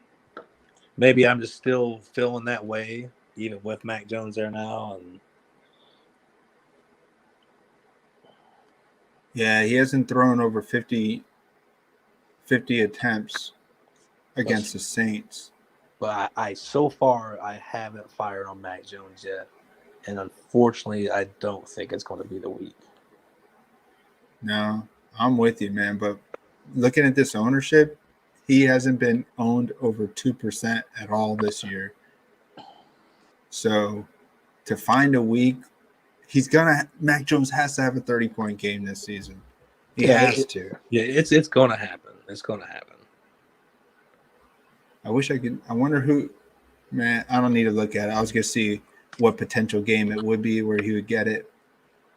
maybe I'm just still feeling that way, even with Mac Jones there now. And yeah, he hasn't thrown over 50 attempts against the Saints. But I so far I haven't fired on Mac Jones yet, and unfortunately, I don't think it's going to be the week. No, I'm with you, man. But looking at this ownership, he hasn't been owned over 2% at all this year. So to find a week, Mac Jones has to have a 30-point game this season. He has to. Yeah, it's going to happen. It's going to happen. I wish I could. I wonder who. Man, I don't need to look at it. I was gonna see what potential game it would be where he would get it.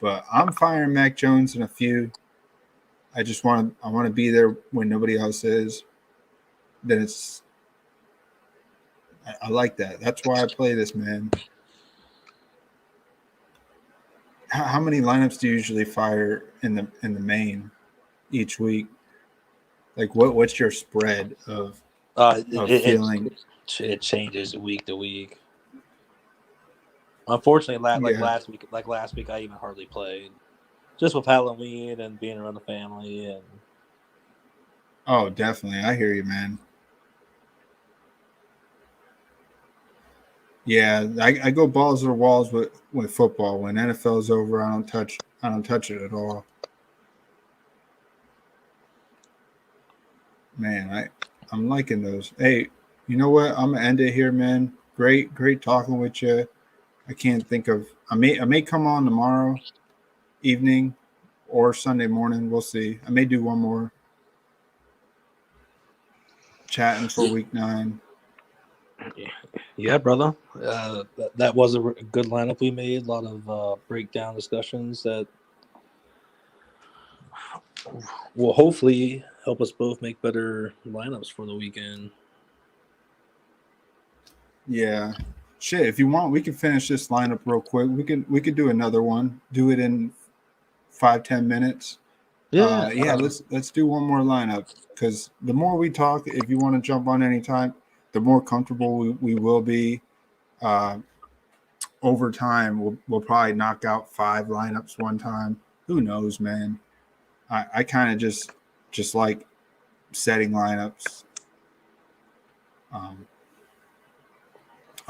But I'm firing Mac Jones in a few. I want to be there when nobody else is. Then I like that. That's why I play this, man. How many lineups do you usually fire in the main each week? Like what's your spread of feeling? It changes week to week. Unfortunately, last week, I even hardly played, just with Halloween and being around the family. And oh, definitely, I hear you, man. Yeah, I go balls to the walls with football. When NFL's over, I don't touch it at all. Man, I'm liking those. Hey, you know what? I'm gonna end it here, man. Great talking with you. I can't think of. I may come on tomorrow evening or Sunday morning. We'll see. I may do one more chatting for week 9. Yeah, brother. That was a good lineup we made. A lot of breakdown discussions that will hopefully help us both make better lineups for the weekend. Yeah. Shit, if you want, we can finish this lineup real quick. We could do another one. Do it in 5-10 minutes. Yeah. Let's do one more lineup, because the more we talk, if you want to jump on anytime, the more comfortable we will be. Over time, we'll probably knock out 5 lineups one time. Who knows, man? I kind of just like setting lineups. I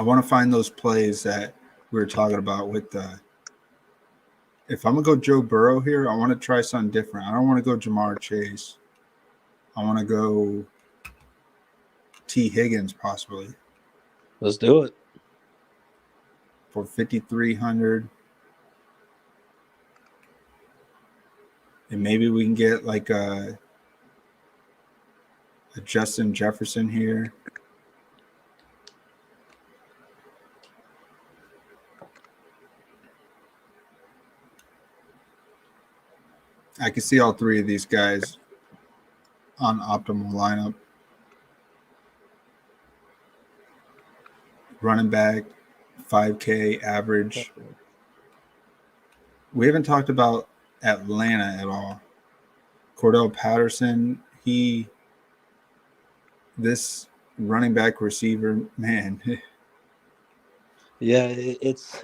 want to find those plays that we were talking about with the. If I'm gonna go Joe Burrow here, I want to try something different. I don't want to go Jamar Chase. I want to go T. Higgins possibly. Let's do it For 5,300. And maybe we can get like a Justin Jefferson here. I can see all 3 of these guys on optimal lineup. Running back, 5K average. We haven't talked about Atlanta at all. Cordell Patterson, this running back receiver, man. Yeah, it's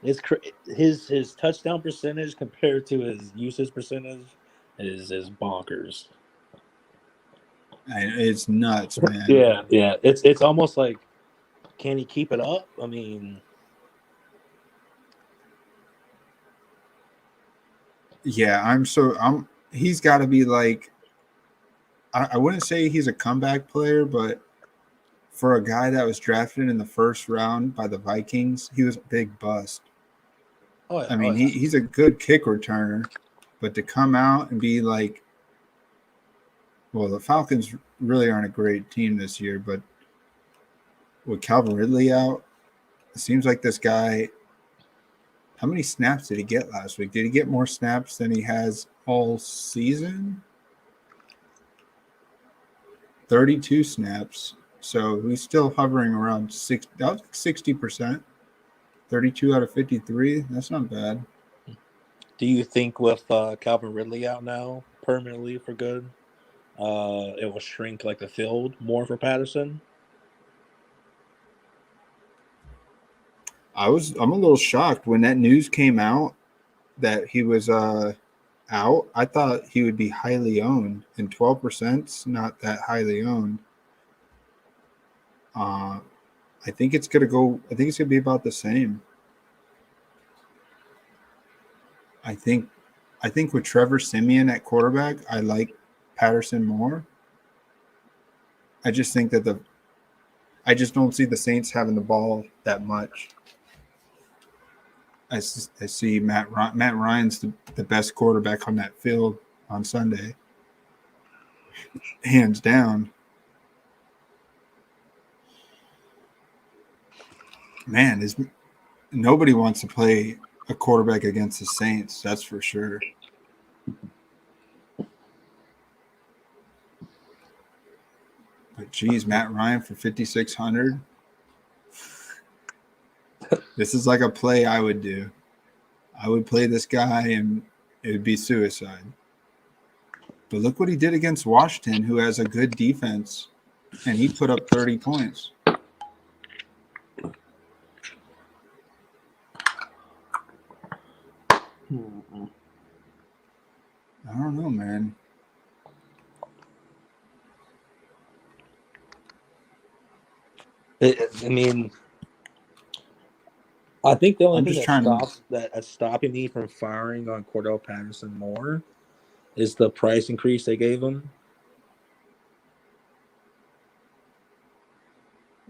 his touchdown percentage compared to his usage percentage is bonkers. It's nuts, man. Yeah. It's almost like, can he keep it up? I mean, yeah, he's got to be like, I wouldn't say he's a comeback player, but for a guy that was drafted in the first round by the Vikings, he was a big bust. I mean, he's a good kick returner, but to come out and be like Well, the Falcons really aren't a great team this year, but with Calvin Ridley out, it seems like this guy. How many snaps did he get last week? Did he get more snaps than he has all season? 32 snaps. So he's still hovering around 60%. 32 out of 53. That's not bad. Do you think with Calvin Ridley out now permanently for good, it will shrink like the field more for Patterson? I'm a little shocked when that news came out that he was out. I thought he would be highly owned, and 12% not that highly owned. I think it's gonna go. I think it's gonna be about the same. I think with Trevor Siemian at quarterback, I like Patterson more. I just think that I just don't see the Saints having the ball that much. I see Matt Ryan's the best quarterback on that field on Sunday, hands down. Man, nobody wants to play a quarterback against the Saints. That's for sure. But geez, Matt Ryan for 5,600. This is like a play I would do. I would play this guy, and it would be suicide. But look what he did against Washington, who has a good defense, and he put up 30 points. I don't know, man. I mean, I think the only thing that's stopping me from firing on Cordell Patterson more is the price increase they gave him.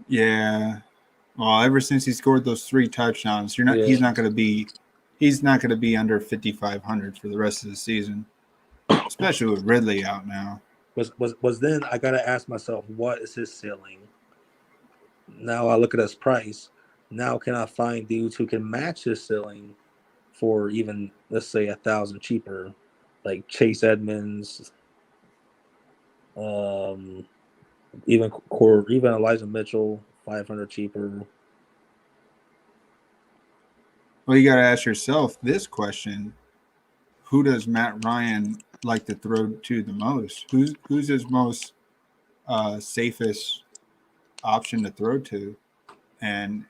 Yeah. Well, ever since he scored those 3 touchdowns, he's not going to be under 5,500 for the rest of the season, especially with Ridley out now. Was then I got to ask myself, what is his ceiling? Now I look at his price. Now can I find dudes who can match his ceiling for even, let's say, 1,000 cheaper, like Chase Edmonds, even Elijah Mitchell, 500 cheaper. Well, you got to ask yourself this question: who does Matt Ryan like to throw to the most? Who's his most safest option to throw to? And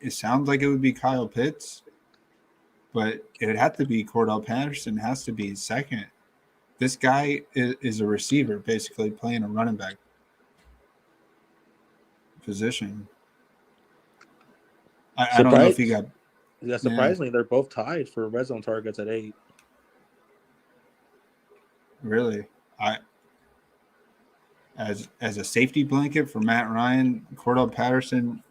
it sounds like it would be Kyle Pitts, but it would have to be Cordell Patterson. Has to be second. This guy is a receiver, basically playing a running back position. I don't know if he got. Yeah, surprisingly, they're both tied for red zone targets at 8. Really, as a safety blanket for Matt Ryan, Cordell Patterson.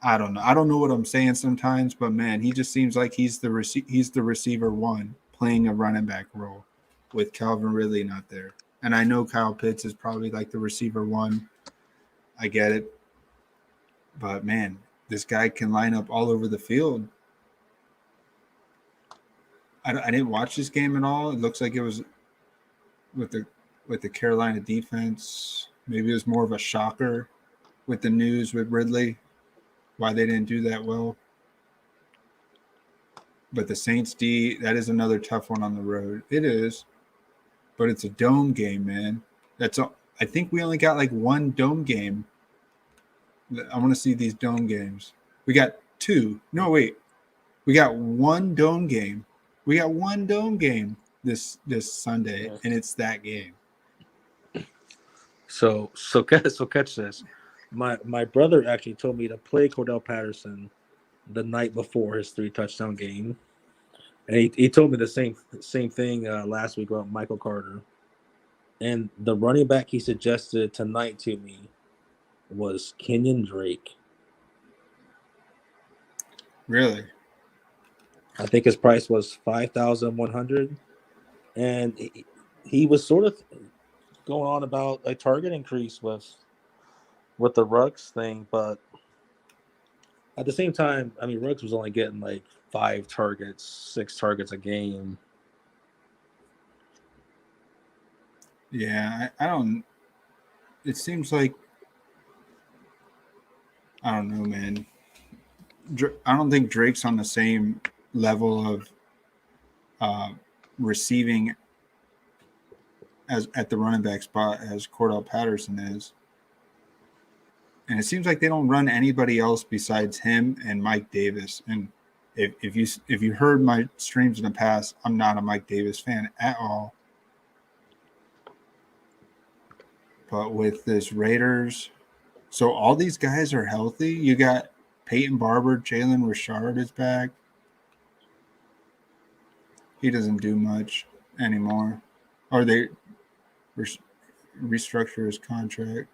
I don't know. I don't know what I'm saying sometimes, but man, he just seems like he's the receiver one playing a running back role with Calvin Ridley not there. And I know Kyle Pitts is probably like the receiver one. I get it. But man, this guy can line up all over the field. I didn't watch this game at all. It looks like it was with the Carolina defense. Maybe it was more of a shocker with the news with Ridley, why they didn't do that well. But the Saints D, that is another tough one on the road. It is, but it's a dome game, man. I think we only got like one dome game. I want to see these dome games. We got 2. No, wait. We got one dome game. We got one dome game this Sunday, and it's that game. So catch this. My brother actually told me to play Cordell Patterson the night before his 3 touchdown game, and he told me the same thing last week about Michael Carter. And the running back he suggested tonight to me was Kenyon Drake. Really? I think his price was 5,100, and he was sort of going on about a target increase with the Ruggs thing, but at the same time, I mean, Ruggs was only getting like 5 targets, 6 targets a game. Yeah, I don't. It seems like I don't know, man. I don't think Drake's on the same level of receiving as at the running back spot as Cordell Patterson is. And it seems like they don't run anybody else besides him and Mike Davis. And if you heard my streams in the past, I'm not a Mike Davis fan at all. But with this Raiders, so all these guys are healthy. You got Peyton Barber, Jalen Richard is back. He doesn't do much anymore. Or they restructure his contract.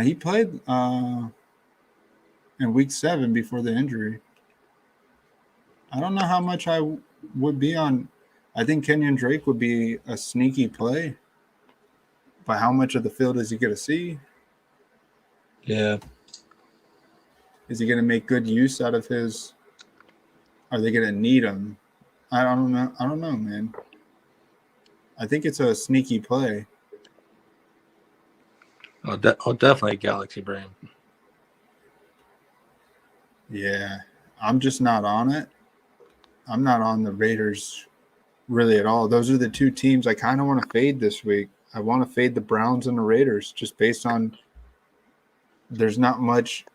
He played in week 7 before the injury. I don't know how much I would be on. I think Kenyon Drake would be a sneaky play. But how much of the field is he going to see? Yeah. Is he going to make good use out of his? Are they going to need him? I don't know. I don't know, man. I think it's a sneaky play. Oh, definitely Galaxy brain. Yeah, I'm just not on it. I'm not on the Raiders really at all. Those are the 2 teams I kind of want to fade this week. I want to fade the Browns and the Raiders just based on there's not much.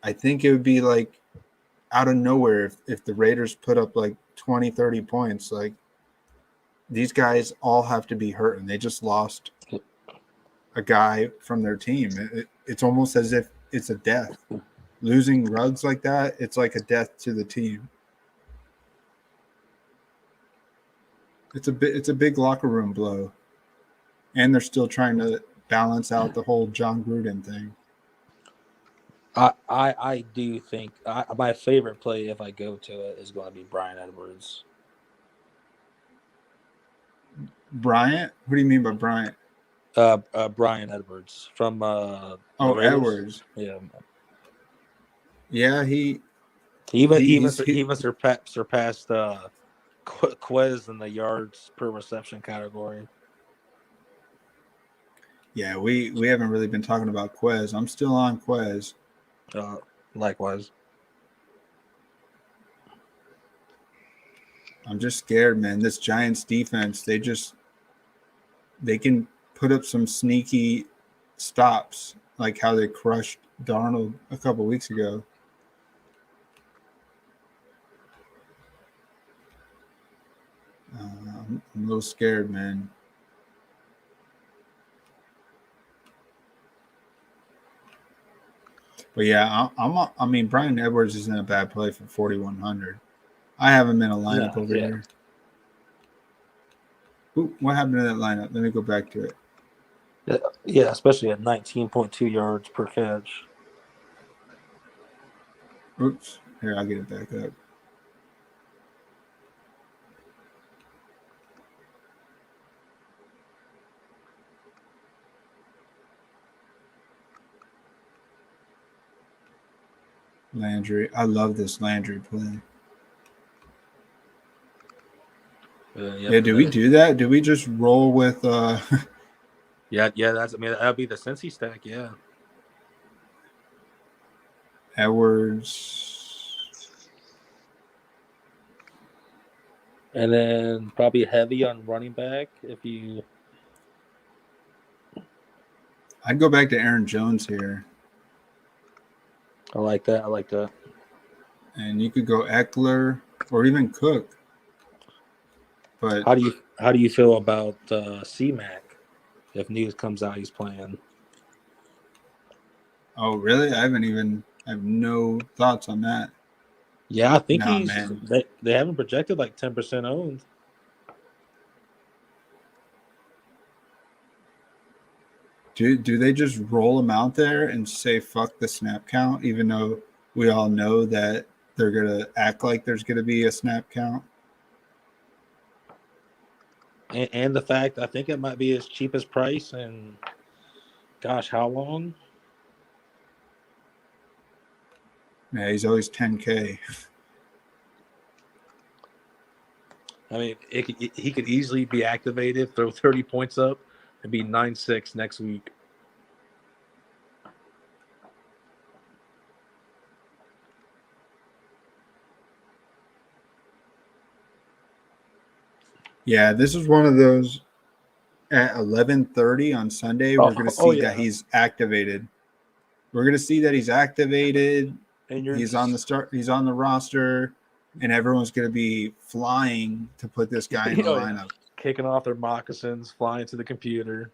I think it would be like out of nowhere if the Raiders put up like 20, 30 points. Like these guys all have to be hurt, and they just lost a guy from their team. It's almost as if it's a death. Losing Ruggs like that, it's like a death to the team. It's a big locker room blow. And they're still trying to balance out the whole John Gruden thing. I do think my favorite play, if I go to it, is going to be Bryan Edwards. Bryant? What do you mean by Bryant? Bryan Edwards from Edwards. Yeah. Yeah, he even surpassed Quez in the yards per reception category. Yeah, we haven't really been talking about Quez. I'm still on Quez. Likewise. I'm just scared, man. This Giants defense, they can put up some sneaky stops, like how they crushed Darnold a couple weeks ago. I'm a little scared, man. But yeah, I mean, Bryan Edwards isn't a bad play for 4,100. I have him in a lineup over here. Ooh, what happened to that lineup? Let me go back to it. Yeah, especially at 19.2 yards per catch. Oops. Here, I'll get it back up. Landry. I love this Landry play. Yeah, do we do that? Do we just roll with Yeah, that'd be the Cincy stack, yeah. Edwards. And then probably heavy on running back if you I'd go back to Aaron Jones here. I like that. And you could go Eckler or even Cook. But how do you feel about C-Mac if news comes out he's playing? Oh, really? I have no thoughts on that. Yeah, I think man. They haven't projected like 10% owned. Do they just roll him out there and say fuck the snap count, even though we all know that they're gonna act like there's gonna be a snap count? And the fact I think it might be his cheapest price, and gosh, how long? Yeah, he's always 10K. I mean, he could easily be activated, throw 30 points up, and be 9-6 next week. Yeah, this is one of those at 11:30 on Sunday. We're going to see that he's activated. We're going to see that he's activated. And He's on the start. He's on the roster, and everyone's going to be flying to put this guy in the lineup. Kicking off their moccasins, flying to the computer.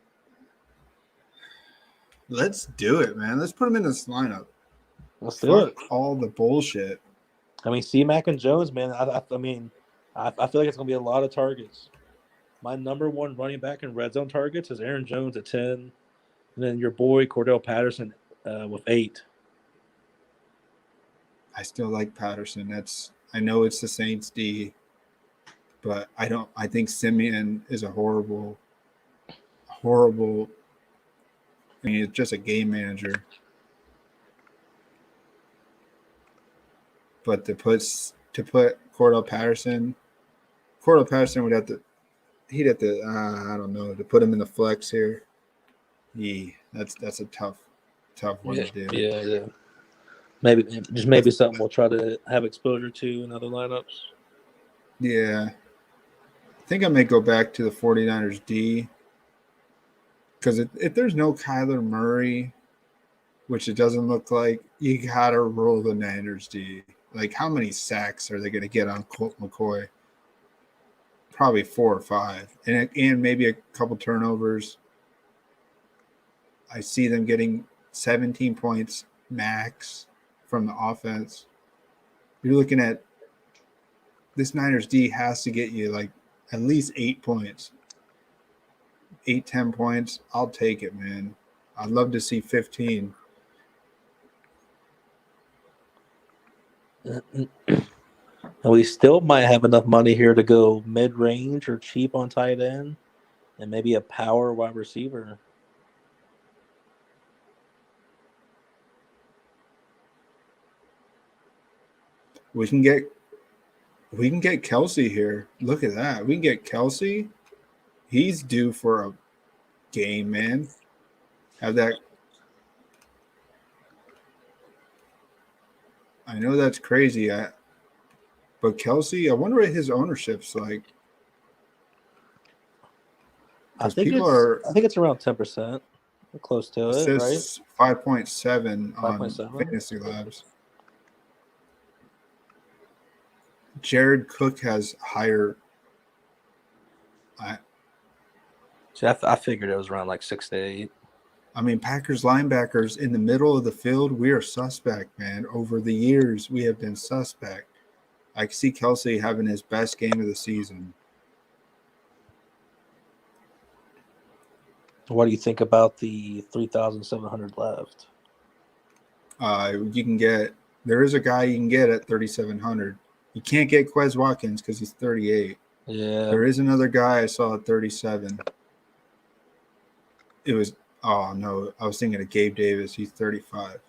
Let's do it, man. Let's put him in this lineup. Let's do it. All the bullshit. I mean, C-Mac and Jones, man. I mean, I feel like it's going to be a lot of targets. My number one running back in red zone targets is Aaron Jones at 10, and then your boy Cordell Patterson with 8. I still like Patterson. I know it's the Saints D, but I think Simeon is a horrible. I mean, it's just a game manager. But to put Cordell Patterson would have to. He'd have to. I don't know, to put him in the flex here. That's a tough one to do. Yeah. Maybe something we'll try to have exposure to in other lineups. Yeah. I think I may go back to the 49ers D. Because if there's no Kyler Murray, which it doesn't look like, you got to roll the Niners D. Like, how many sacks are they going to get on Colt McCoy? Probably 4 or 5. And maybe a couple turnovers. I see them getting 17 points max from the offense. You're looking at this Niners D has to get you like at least 8 points. 8-10 points. I'll take it, man. I'd love to see 15. And we still might have enough money here to go mid-range or cheap on tight end, and maybe a power wide receiver. We can get Kelsey here. Look at that. We can get Kelsey. He's due for a game, man. Have that. I know that's crazy. But Kelsey, I wonder what his ownership's like. I think it's around 10%. We're close to it, right? 5.7 on Fantasy Labs. Jared Cook has higher. I figured it was around like 6 to 8. I mean, Packers linebackers in the middle of the field, we are suspect, man. Over the years, we have been suspect. I see Kelsey having his best game of the season. What do you think about the 3,700 left? There is a guy you can get at 3,700. You can't get Quez Watkins because he's 38. Yeah. There is another guy I saw at 37. I was thinking of Gabe Davis. He's 35.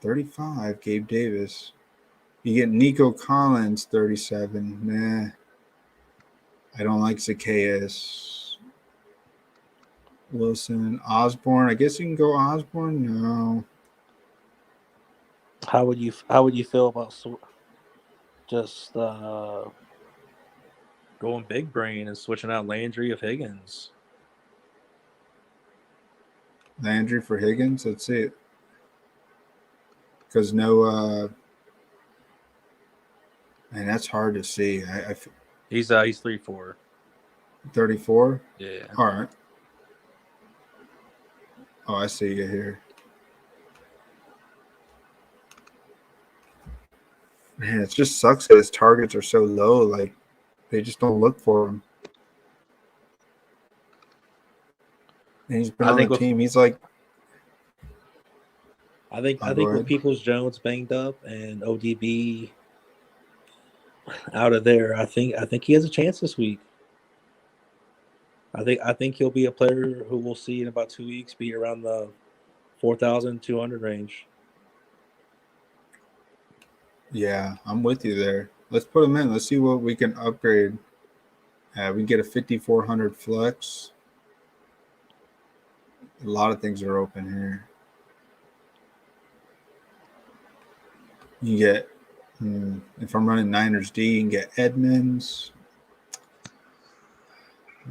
35, Gabe Davis. You get Nico Collins, 37. Nah. I don't like Zacchaeus. Wilson. Osborne. I guess you can go Osborne. No. How would you feel about just going big brain and switching out Landry of Higgins? Landry for Higgins? Let's see it. Because man, that's hard to see. He's 3-4. 34? Yeah. All right. Oh, I see you here. Man, it just sucks that his targets are so low. Like, they just don't look for him. And he's been on the team. He's like. I think with Peoples-Jones banged up and ODB out of there. I think he has a chance this week. I think he'll be a player who we'll see in about 2 weeks be around the 4,200 range. Yeah, I'm with you there. Let's put him in. Let's see what we can upgrade. We can get a 5,400 flex. A lot of things are open here. You get, if I'm running Niners D, you can get Edmonds.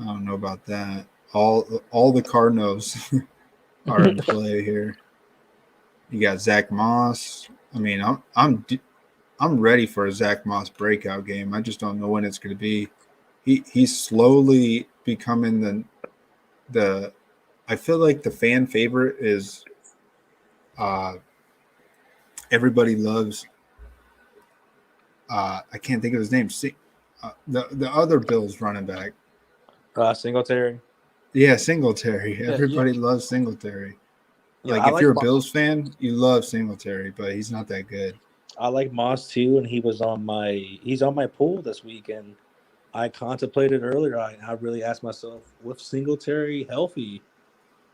I don't know about that. All the Cardinals are in play here. You got Zach Moss. I mean, I'm ready for a Zach Moss breakout game. I just don't know when it's going to be. He's slowly becoming the. I feel like the fan favorite is. Everybody loves. I can't think of his name. The other Bills running back. Singletary. Yeah, Singletary. Everybody Yeah. loves Singletary. Yeah, Like, if you're a Bills fan, you love Singletary, but he's not that good. I like Moss too, and he's on my pool this week, and I contemplated earlier. I really asked myself, with Singletary healthy,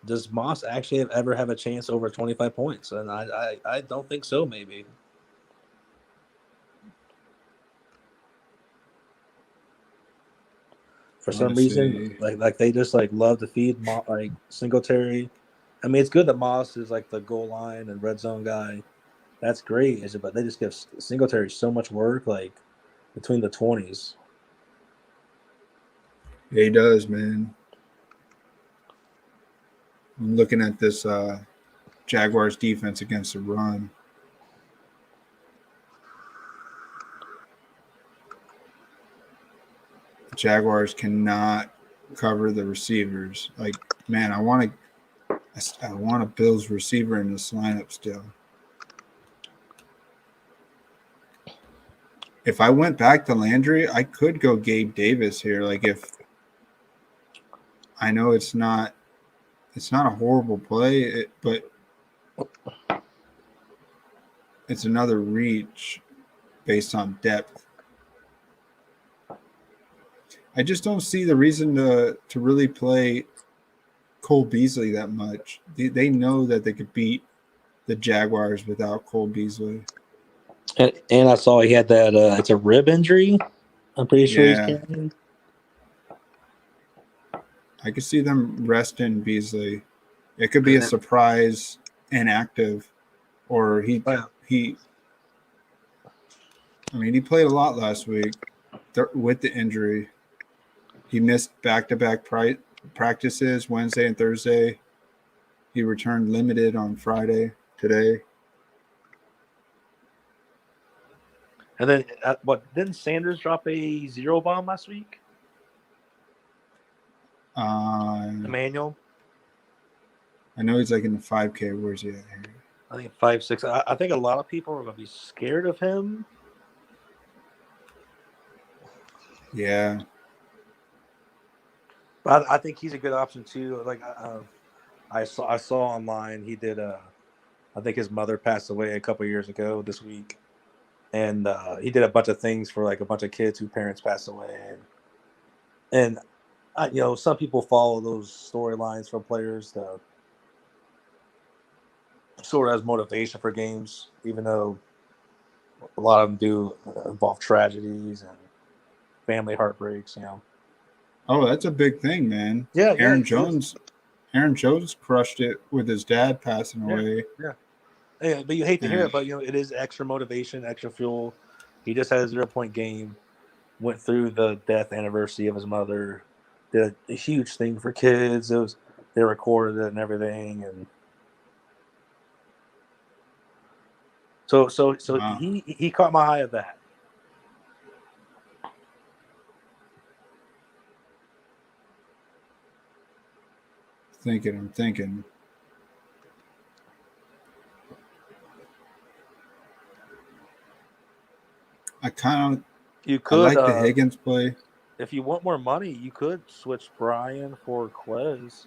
does Moss actually ever have a chance over 25 points? And I don't think so. Maybe. For some reason, like they just love to feed like Singletary. I mean, it's good that Moss is like the goal line and red zone guy. That's great, is it? But they just give Singletary so much work, like between the 20s. Yeah, he does, man. I'm looking at this Jaguars defense against the run. The Jaguars cannot cover the receivers. Like, man, I want a Bills receiver in this lineup still. If I went back to Landry, I could go Gabe Davis here. Like, if I know it's not a horrible play, but it's another reach based on depth. I just don't see the reason to really play Cole Beasley that much. They know that they could beat the Jaguars without Cole Beasley. And I saw he had that. It's a rib injury. I'm pretty sure he's carrying. I could see them resting Beasley. It could be a surprise inactive, or he. I mean, he played a lot last week with the injury. He missed back-to-back practices Wednesday and Thursday. He returned limited on Friday today. And then, didn't Sanders drop a 0 bomb last week? Emmanuel? I know he's like in the 5K. Where's he at here? I think 5'6". I think a lot of people are going to be scared of him. Yeah. But I think he's a good option too. Like I saw online, he did. I think his mother passed away a couple years ago this week, and he did a bunch of things for like a bunch of kids whose parents passed away, and some people follow those storylines from players to sort of as motivation for games, even though a lot of them do involve tragedies and family heartbreaks. Oh, that's a big thing, man. Yeah, Aaron Jones crushed it with his dad passing away. Yeah, but you hate to hear it, but it is extra motivation, extra fuel. He just had a 0-point game, went through the death anniversary of his mother, did a huge thing for kids. They recorded it and everything, and so wow. He caught my eye of that. I'm thinking. I like the Higgins play. If you want more money, you could switch Brian for Quez.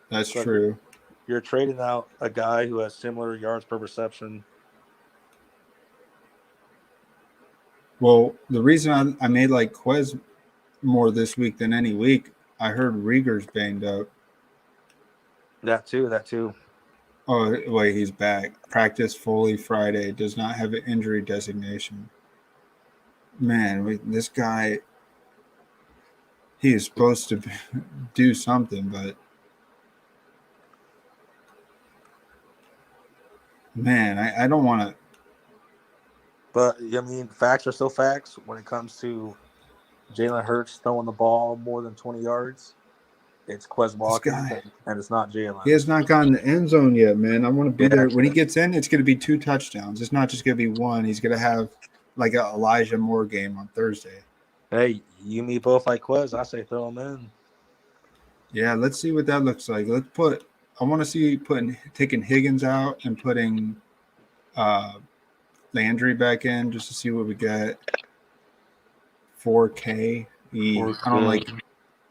That's true. You're trading out a guy who has similar yards per reception. Well, the reason I made like Quez more this week than any week, I heard Rieger's banged up. That too. Oh, wait, he's back. Practice fully Friday. Does not have an injury designation. Man, this guy, he is supposed to do something, but man, I don't want to. But I mean, facts are still facts when it comes to Jalen Hurts throwing the ball more than 20 yards. It's Quez This Watkins, guy, and it's not he Jalen. has not gotten the end zone yet, man. I want to be Yeah, there. When he gets in, it's going to be 2 touchdowns. It's not just going to be one. He's going to have like a Elijah Moore game on Thursday. hey, you me both like Quez. I say throw him in. Yeah, let's see what that looks like. I want to see taking Higgins out and putting Landry back in just to see what we get. 4K. I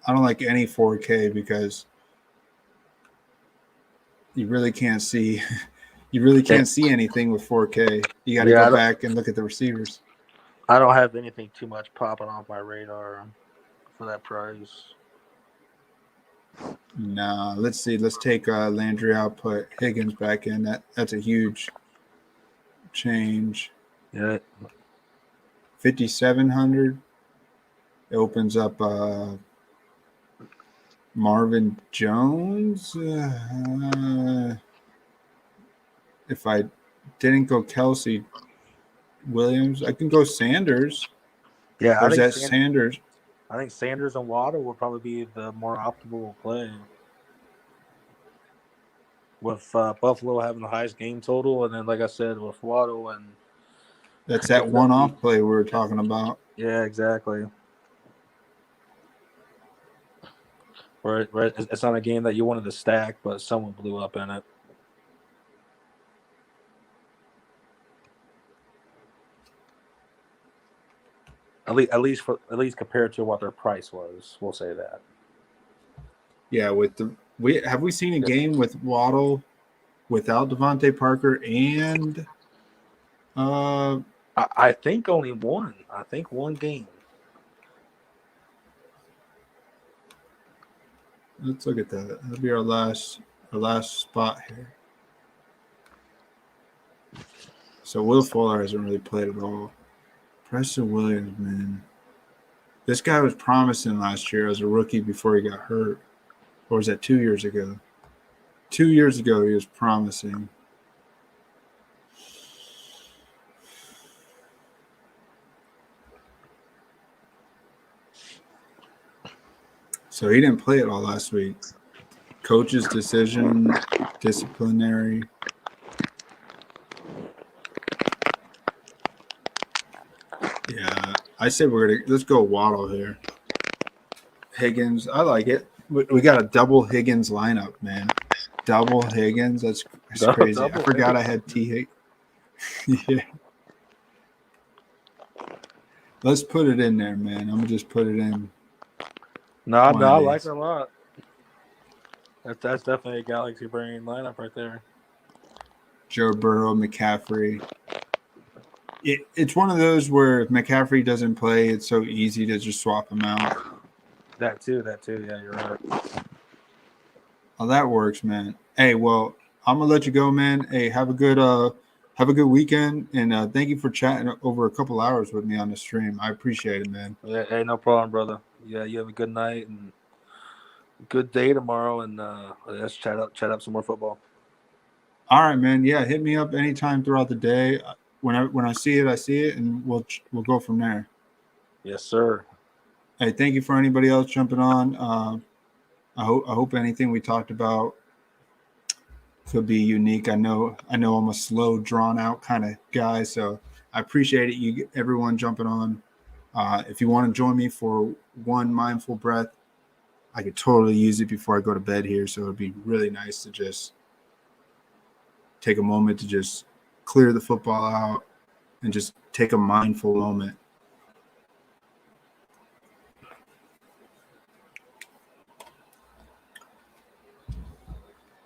don't like any 4K because you really can't see anything with 4K. You got to go back and look at the receivers. I don't have anything too much popping off my radar for that price. Nah, let's see. Let's take Landry out, put Higgins back in. That's a huge change. Yeah. 5,700. It opens up Marvin Jones. If I didn't go Kelsey Williams, I can go Sanders. Yeah, Or is that Sanders? I think Sanders and Waddle will probably be the more optimal play. With Buffalo having the highest game total, and then, like I said, with Waddle and that's that one-off play we were talking about. Yeah, exactly. Right. It's not a game that you wanted to stack, but someone blew up in it. At least compared to what their price was, we'll say that. Yeah, have we seen a game with Waddle without Devontae Parker and I think only one. I think one game. Let's look at that. That'll be our last spot here. So Will Fuller hasn't really played at all. Preston Williams, man. This guy was promising last year as a rookie before he got hurt. Or was that 2 years ago? 2 years ago, he was promising. So he didn't play it all last week. Coach's decision, disciplinary. Yeah, I say let's go Waddle here. Higgins, I like it. We got a double Higgins lineup, man. Double Higgins, that's crazy. I forgot I had T. Higgins. Yeah. Let's put it in there, man. I'm gonna just put it in. No, I like it a lot. That's definitely a galaxy brain lineup right there. Joe Burrow, McCaffrey. It's one of those where if McCaffrey doesn't play, it's so easy to just swap him out. That too. Yeah, you're right. Oh, that works, man. Hey, well, I'm gonna let you go, man. Hey, have a good weekend, and thank you for chatting over a couple hours with me on the stream. I appreciate it, man. Yeah, hey, no problem, brother. Yeah, you have a good night and good day tomorrow, and let's chat up some more football. All right, man. Yeah, hit me up anytime throughout the day. When I see it, and we'll go from there. Yes, sir. Hey, thank you for anybody else jumping on. I hope anything we talked about could be unique. I know I'm a slow, drawn out kind of guy, so I appreciate it. Everyone jumping on. If you want to join me for one mindful breath, I could totally use it before I go to bed here. So it'd be really nice to just take a moment to just clear the football out and just take a mindful moment.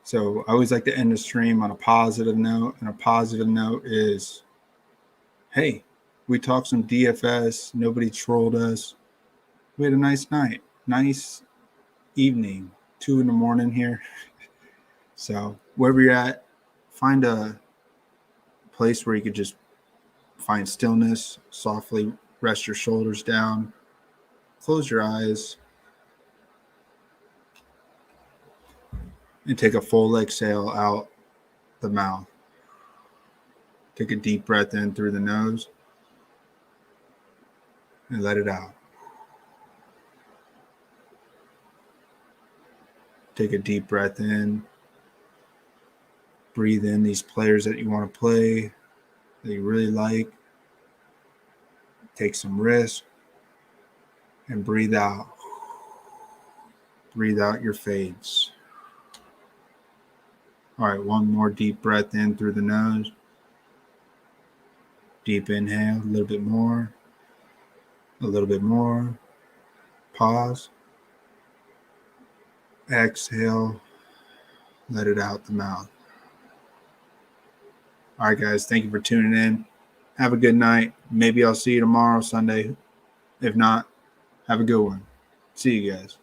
So I always like to end the stream on a positive note, and a positive note is, hey, We talked some DFS. Nobody trolled us. We had a nice night. Nice evening. 2 a.m. here. So wherever you're at, find a place where you could just find stillness, softly rest your shoulders down, close your eyes, and take a full exhale out the mouth. Take a deep breath in through the nose and let it out. Take a deep breath in. Breathe in these players that you want to play, that you really like. Take some risk and breathe out. Breathe out your fades. All right, one more deep breath in through the nose. Deep inhale, a little bit more. A little bit more. Pause. Exhale. Let it out the mouth. All right, guys, thank you for tuning in. Have a good night. Maybe I'll see you tomorrow, Sunday. If not, have a good one. See you guys.